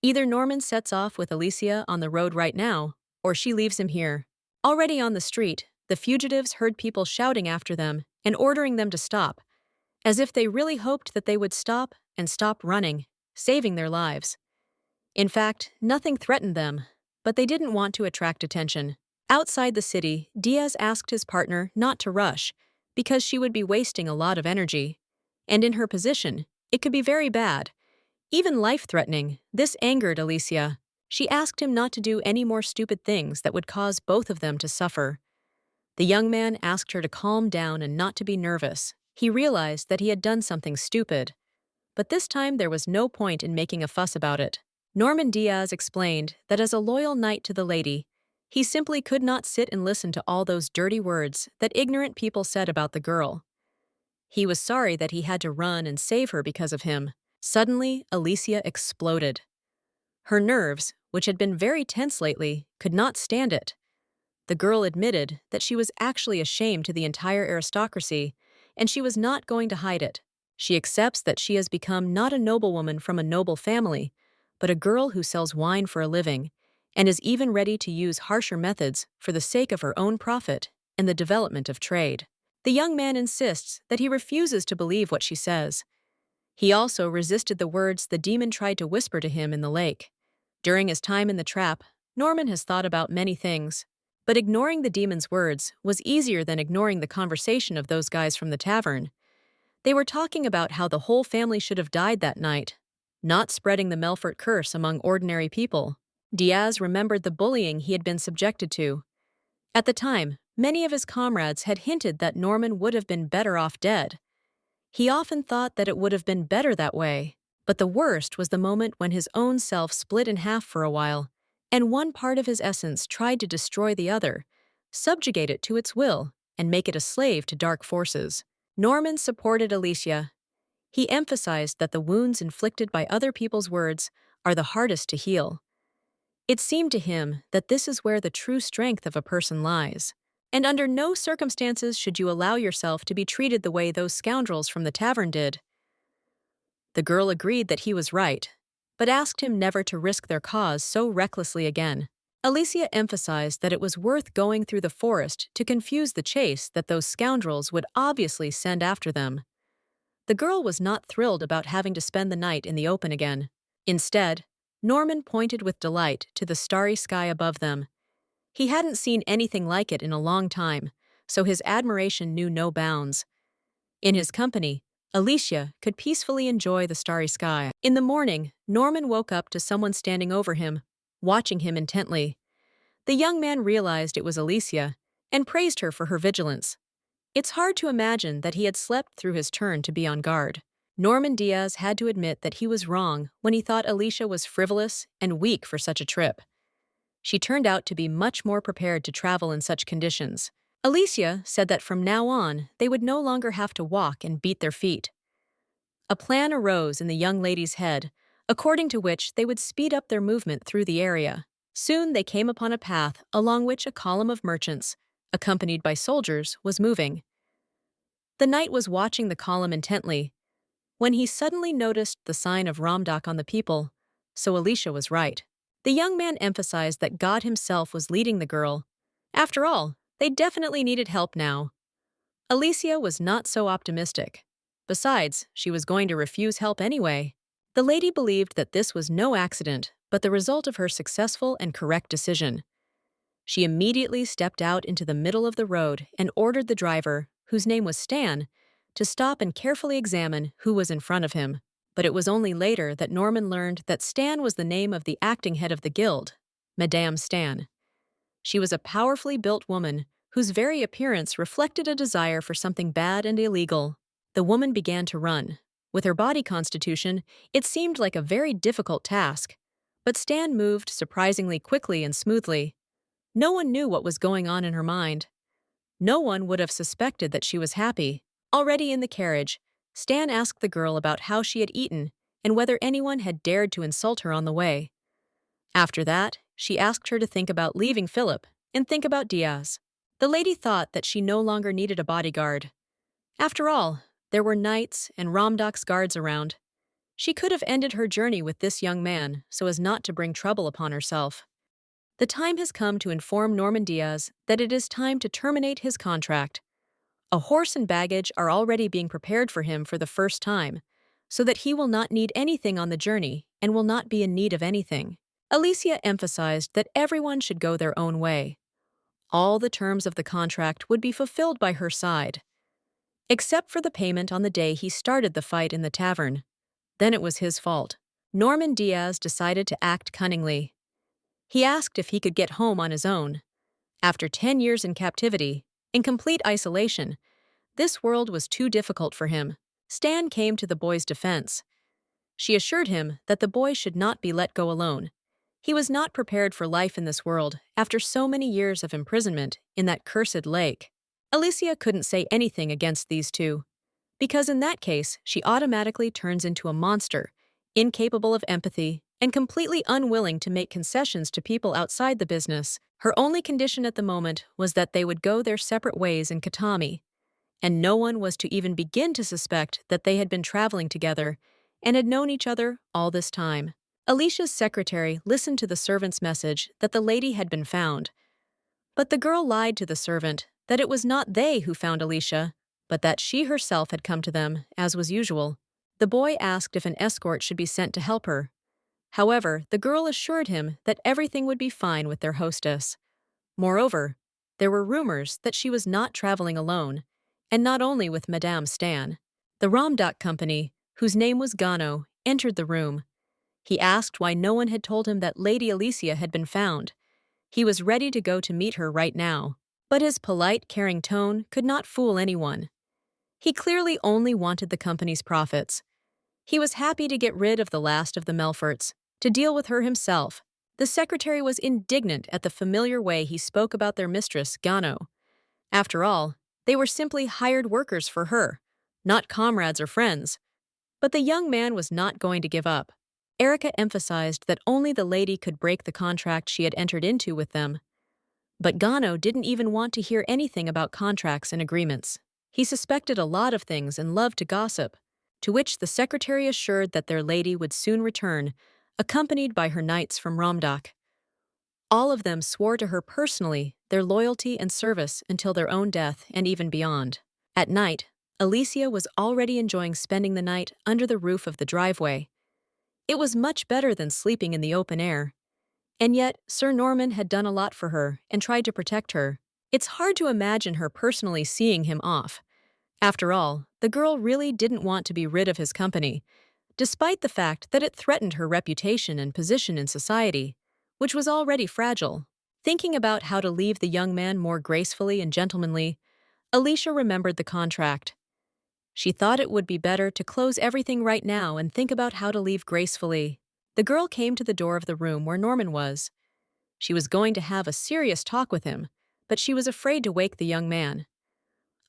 A: Either Norman sets off with Alicia on the road right now, or she leaves him here. Already on the street, the fugitives heard people shouting after them and ordering them to stop, as if they really hoped that they would stop and stop running, saving their lives. In fact, nothing threatened them, but they didn't want to attract attention. Outside the city, Diaz asked his partner not to rush, because she would be wasting a lot of energy. And in her position, it could be very bad, even life-threatening. This angered Alicia. She asked him not to do any more stupid things that would cause both of them to suffer. The young man asked her to calm down and not to be nervous. He realized that he had done something stupid. But this time there was no point in making a fuss about it. Norman Diaz explained that as a loyal knight to the lady, he simply could not sit and listen to all those dirty words that ignorant people said about the girl. He was sorry that he had to run and save her because of him. Suddenly, Alicia exploded. Her nerves, which had been very tense lately, could not stand it. The girl admitted that she was actually ashamed to the entire aristocracy, and she was not going to hide it. She accepts that she has become not a noblewoman from a noble family, but a girl who sells wine for a living, and is even ready to use harsher methods for the sake of her own profit and the development of trade. The young man insists that he refuses to believe what she says. He also resisted the words the demon tried to whisper to him in the lake. During his time in the trap, Norman has thought about many things, but ignoring the demon's words was easier than ignoring the conversation of those guys from the tavern. They were talking about how the whole family should have died that night, not spreading the Melfort curse among ordinary people. Diaz remembered the bullying he had been subjected to. At the time, Many of his comrades had hinted that Norman would have been better off dead. He often thought that it would have been better that way. But the worst was the moment when his own self split in half for a while, and one part of his essence tried to destroy the other, subjugate it to its will, and make it a slave to dark forces. Norman supported Alicia. He emphasized that the wounds inflicted by other people's words are the hardest to heal. It seemed to him that this is where the true strength of a person lies. And under no circumstances should you allow yourself to be treated the way those scoundrels from the tavern did. The girl agreed that he was right, but asked him never to risk their cause so recklessly again. Alicia emphasized that it was worth going through the forest to confuse the chase that those scoundrels would obviously send after them. The girl was not thrilled about having to spend the night in the open again. Instead, Norman pointed with delight to the starry sky above them. He hadn't seen anything like it in a long time, so his admiration knew no bounds. In his company, Alicia could peacefully enjoy the starry sky. In the morning, Norman woke up to someone standing over him, watching him intently. The young man realized it was Alicia and praised her for her vigilance. It's hard to imagine that he had slept through his turn to be on guard. Norman Diaz had to admit that he was wrong when he thought Alicia was frivolous and weak for such a trip. She turned out to be much more prepared to travel in such conditions. Alicia said that from now on, they would no longer have to walk and beat their feet. A plan arose in the young lady's head, according to which they would speed up their movement through the area. Soon they came upon a path along which a column of merchants, accompanied by soldiers, was moving. The knight was watching the column intently, when he suddenly noticed the sign of Ramdak on the people, so Alicia was right. The young man emphasized that God himself was leading the girl. After all, they definitely needed help now. Alicia was not so optimistic. Besides, she was going to refuse help anyway. The lady believed that this was no accident, but the result of her successful and correct decision. She immediately stepped out into the middle of the road and ordered the driver, whose name was Stan, to stop and carefully examine who was in front of him. But it was only later that Norman learned that Stan was the name of the acting head of the guild, Madame Stan. She was a powerfully built woman whose very appearance reflected a desire for something bad and illegal. The woman began to run. With her body constitution, it seemed like a very difficult task. But Stan moved surprisingly quickly and smoothly. No one knew what was going on in her mind. No one would have suspected that she was happy. Already in the carriage, Stan asked the girl about how she had eaten and whether anyone had dared to insult her on the way. After that, she asked her to think about leaving Philip and think about Diaz. The lady thought that she no longer needed a bodyguard. After all, there were knights and Ramdak's guards around. She could have ended her journey with this young man so as not to bring trouble upon herself. The time has come to inform Norman Diaz that it is time to terminate his contract. A horse and baggage are already being prepared for him for the first time, so that he will not need anything on the journey and will not be in need of anything. Alicia emphasized that everyone should go their own way. All the terms of the contract would be fulfilled by her side, except for the payment on the day he started the fight in the tavern. Then it was his fault. Norman Diaz decided to act cunningly. He asked if he could get home on his own. After 10 years in captivity, in complete isolation, this world was too difficult for him. Stan came to the boy's defense. She assured him that the boy should not be let go alone. He was not prepared for life in this world after so many years of imprisonment in that cursed lake. Alicia couldn't say anything against these two, because in that case she automatically turns into a monster, incapable of empathy, and completely unwilling to make concessions to people outside the business. Her only condition at the moment was that they would go their separate ways in Katami, and no one was to even begin to suspect that they had been traveling together and had known each other all this time. Alicia's secretary listened to the servant's message that the lady had been found, but the girl lied to the servant that it was not they who found Alicia, but that she herself had come to them, as was usual. The boy asked if an escort should be sent to help her. However, the girl assured him that everything would be fine with their hostess. Moreover, there were rumors that she was not traveling alone, and not only with Madame Stan. The Ramdak company, whose name was Gano, entered the room. He asked why no one had told him that Lady Alicia had been found. He was ready to go to meet her right now. But his polite, caring tone could not fool anyone. He clearly only wanted the company's profits. He was happy to get rid of the last of the Melforts, to deal with her himself. The secretary was indignant at the familiar way he spoke about their mistress, Gano. After all, they were simply hired workers for her, not comrades or friends. But the young man was not going to give up. Erica emphasized that only the lady could break the contract she had entered into with them. But Gano didn't even want to hear anything about contracts and agreements. He suspected a lot of things and loved to gossip, to which the secretary assured that their lady would soon return, accompanied by her knights from Ramdak. All of them swore to her personally their loyalty and service until their own death and even beyond. At night, Alicia was already enjoying spending the night under the roof of the driveway. It was much better than sleeping in the open air. And yet, Sir Norman had done a lot for her and tried to protect her. It's hard to imagine her personally seeing him off. After all, the girl really didn't want to be rid of his company, despite the fact that it threatened her reputation and position in society, which was already fragile. Thinking about how to leave the young man more gracefully and gentlemanly, Alicia remembered the contract. She thought it would be better to close everything right now and think about how to leave gracefully. The girl came to the door of the room where Norman was. She was going to have a serious talk with him, but she was afraid to wake the young man.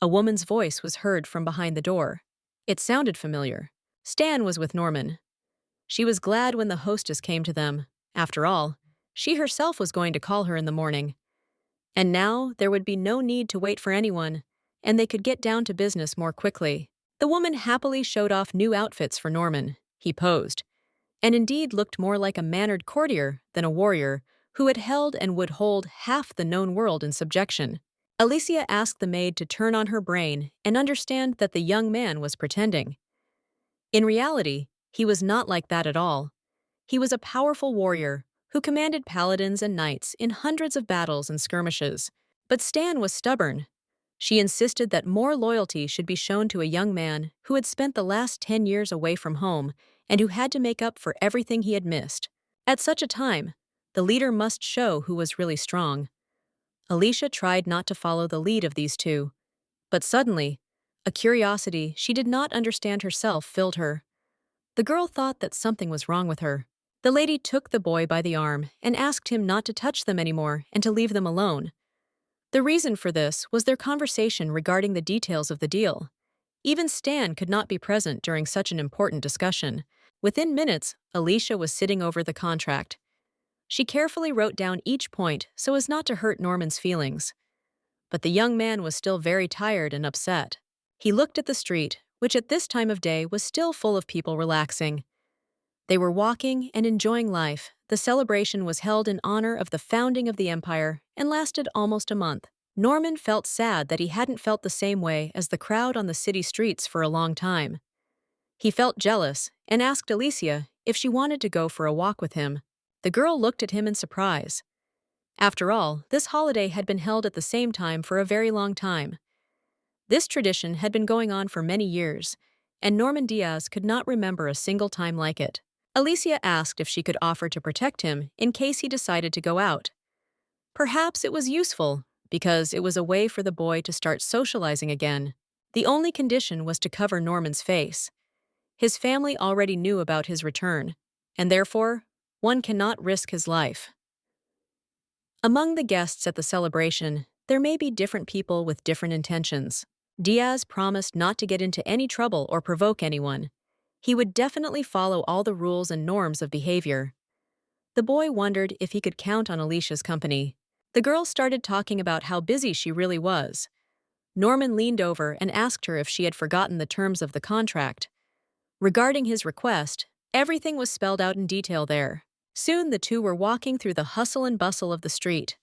A: A woman's voice was heard from behind the door. It sounded familiar. Stan was with Norman. She was glad when the hostess came to them. After all, she herself was going to call her in the morning. And now there would be no need to wait for anyone, and they could get down to business more quickly. The woman happily showed off new outfits for Norman. He posed, and indeed looked more like a mannered courtier than a warrior who had held and would hold half the known world in subjection. Alicia asked the maid to turn on her brain and understand that the young man was pretending. In reality, he was not like that at all. He was a powerful warrior who commanded paladins and knights in hundreds of battles and skirmishes. But Stan was stubborn. She insisted that more loyalty should be shown to a young man who had spent the last 10 years away from home and who had to make up for everything he had missed. At such a time, the leader must show who was really strong. Alicia tried not to follow the lead of these two, but suddenly, a curiosity she did not understand herself filled her. The girl thought that something was wrong with her. The lady took the boy by the arm and asked him not to touch them anymore and to leave them alone. The reason for this was their conversation regarding the details of the deal. Even Stan could not be present during such an important discussion. Within minutes, Alicia was sitting over the contract. She carefully wrote down each point so as not to hurt Norman's feelings. But the young man was still very tired and upset. He looked at the street, which at this time of day was still full of people relaxing. They were walking and enjoying life. The celebration was held in honor of the founding of the empire and lasted almost a month. Norman felt sad that he hadn't felt the same way as the crowd on the city streets for a long time. He felt jealous and asked Alicia if she wanted to go for a walk with him. The girl looked at him in surprise. After all, this holiday had been held at the same time for a very long time. This tradition had been going on for many years, and Norman Diaz could not remember a single time like it. Alicia asked if she could offer to protect him in case he decided to go out. Perhaps it was useful, because it was a way for the boy to start socializing again. The only condition was to cover Norman's face. His family already knew about his return, and therefore, one cannot risk his life. Among the guests at the celebration, there may be different people with different intentions. Diaz promised not to get into any trouble or provoke anyone. He would definitely follow all the rules and norms of behavior. The boy wondered if he could count on Alicia's company. The girl started talking about how busy she really was. Norman leaned over and asked her if she had forgotten the terms of the contract. Regarding his request, everything was spelled out in detail there. Soon the two were walking through the hustle and bustle of the street.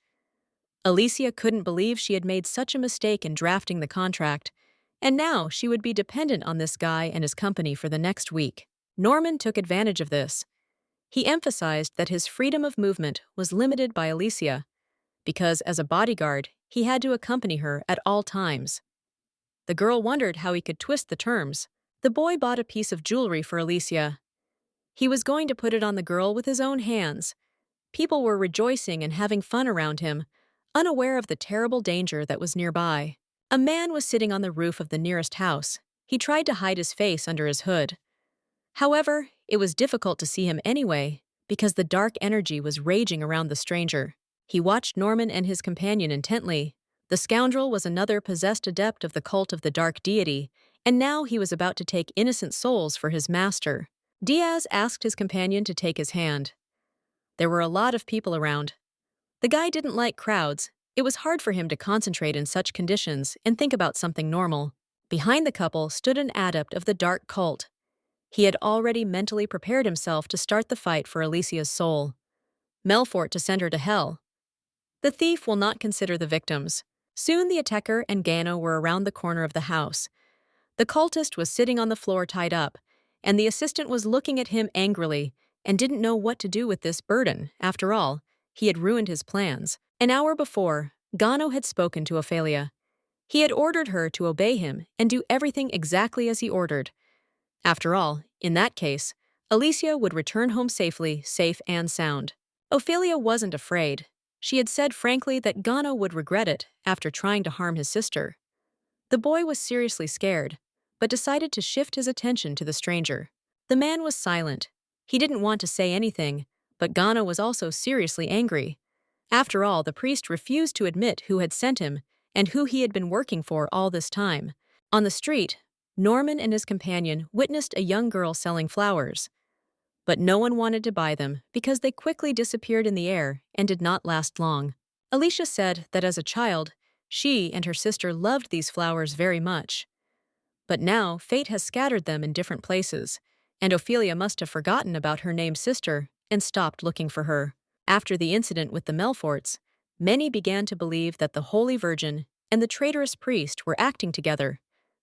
A: Alicia couldn't believe she had made such a mistake in drafting the contract, and now she would be dependent on this guy and his company for the next week. Norman took advantage of this. He emphasized that his freedom of movement was limited by Alicia, because as a bodyguard, he had to accompany her at all times. The girl wondered how he could twist the terms. The boy bought a piece of jewelry for Alicia. He was going to put it on the girl with his own hands. People were rejoicing and having fun around him. unaware of the terrible danger that was nearby. A man was sitting on the roof of the nearest house. He tried to hide his face under his hood. However, it was difficult to see him anyway, because the dark energy was raging around the stranger. He watched Norman and his companion intently. The scoundrel was another possessed adept of the cult of the dark deity, and now he was about to take innocent souls for his master. Diaz asked his companion to take his hand. There were a lot of people around. The guy didn't like crowds. It was hard for him to concentrate in such conditions and think about something normal. Behind the couple stood an adept of the dark cult. He had already mentally prepared himself to start the fight for Alicia's soul. Melfort to send her to hell. The thief will not consider the victims. Soon the attacker and Gano were around the corner of the house. The cultist was sitting on the floor tied up, and the assistant was looking at him angrily and didn't know what to do with this burden. After all, he had ruined his plans. An hour before, Gano had spoken to Ophelia. He had ordered her to obey him and do everything exactly as he ordered. After all, in that case, Alicia would return home safely, safe and sound. Ophelia wasn't afraid. She had said frankly that Gano would regret it after trying to harm his sister. The boy was seriously scared, but decided to shift his attention to the stranger. The man was silent. He didn't want to say anything, but Gano was also seriously angry. After all, the priest refused to admit who had sent him and who he had been working for all this time. On the street, Norman and his companion witnessed a young girl selling flowers. But no one wanted to buy them because they quickly disappeared in the air and did not last long. Alicia said that as a child, she and her sister loved these flowers very much. But now fate has scattered them in different places, and Ophelia must have forgotten about her named sister and stopped looking for her. After the incident with the Melforts, many began to believe that the Holy Virgin and the traitorous priest were acting together,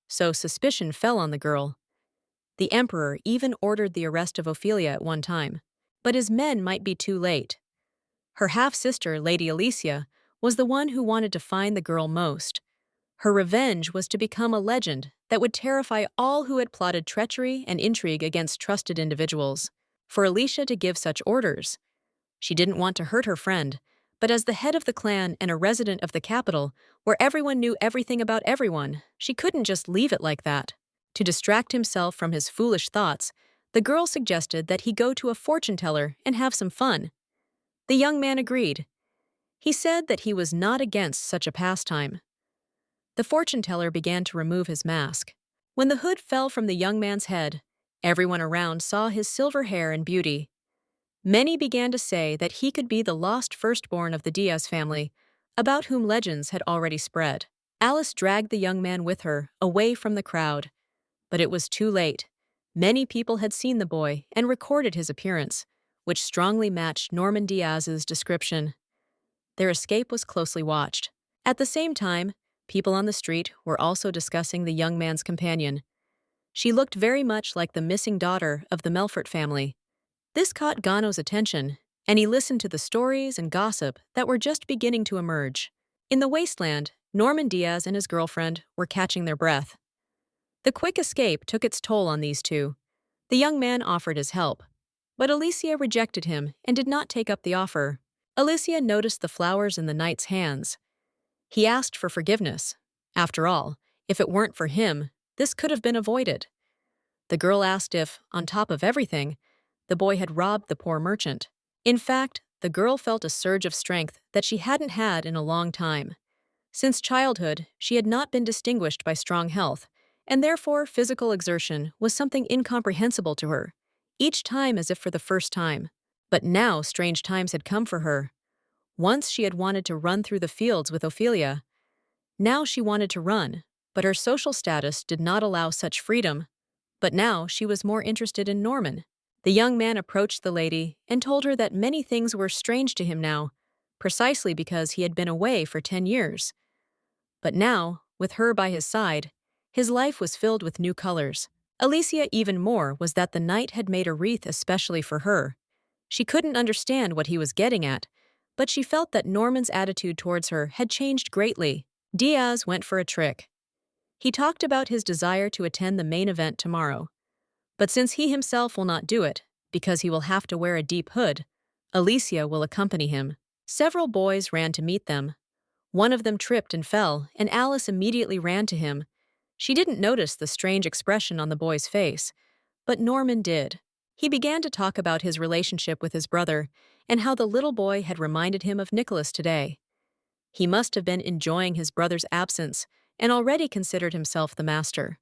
A: so suspicion fell on the girl. The emperor even ordered the arrest of Ophelia at one time, but his men might be too late. Her half-sister, Lady Alicia, was the one who wanted to find the girl most. Her revenge was to become a legend that would terrify all who had plotted treachery and intrigue against trusted individuals. For Alicia to give such orders, she didn't want to hurt her friend, but as the head of the clan and a resident of the capital, where everyone knew everything about everyone, she couldn't just leave it like that. To distract himself from his foolish thoughts, the girl suggested that he go to a fortune teller and have some fun. The young man agreed. He said that he was not against such a pastime. The fortune teller began to remove his mask. When the hood fell from the young man's head, everyone around saw his silver hair and beauty. Many began to say that he could be the lost firstborn of the Diaz family, about whom legends had already spread. Alice dragged the young man with her, away from the crowd. But it was too late. Many people had seen the boy and recorded his appearance, which strongly matched Norman Diaz's description. Their escape was closely watched. At the same time, people on the street were also discussing the young man's companion. She looked very much like the missing daughter of the Melfort family. This caught Gano's attention, and he listened to the stories and gossip that were just beginning to emerge. In the wasteland, Norman Diaz and his girlfriend were catching their breath. The quick escape took its toll on these two. The young man offered his help, but Alicia rejected him and did not take up the offer. Alicia noticed the flowers in the knight's hands. He asked for forgiveness. After all, if it weren't for him, this could have been avoided. The girl asked if, on top of everything, the boy had robbed the poor merchant. In fact, the girl felt a surge of strength that she hadn't had in a long time. Since childhood, she had not been distinguished by strong health, and therefore physical exertion was something incomprehensible to her, each time as if for the first time. But now strange times had come for her. Once she had wanted to run through the fields with Ophelia. Now she wanted to run, but her social status did not allow such freedom. But now she was more interested in Norman. The young man approached the lady and told her that many things were strange to him now, precisely because he had been away for 10 years. But now, with her by his side, his life was filled with new colors. Alicia even more was that the knight had made a wreath especially for her. She couldn't understand what he was getting at, but she felt that Norman's attitude towards her had changed greatly. Diaz went for a trick. He talked about his desire to attend the main event tomorrow. But since he himself will not do it, because he will have to wear a deep hood, Alicia will accompany him. Several boys ran to meet them. One of them tripped and fell, and Alice immediately ran to him. She didn't notice the strange expression on the boy's face, but Norman did. He began to talk about his relationship with his brother and how the little boy had reminded him of Nicholas today. He must have been enjoying his brother's absence and already considered himself the master.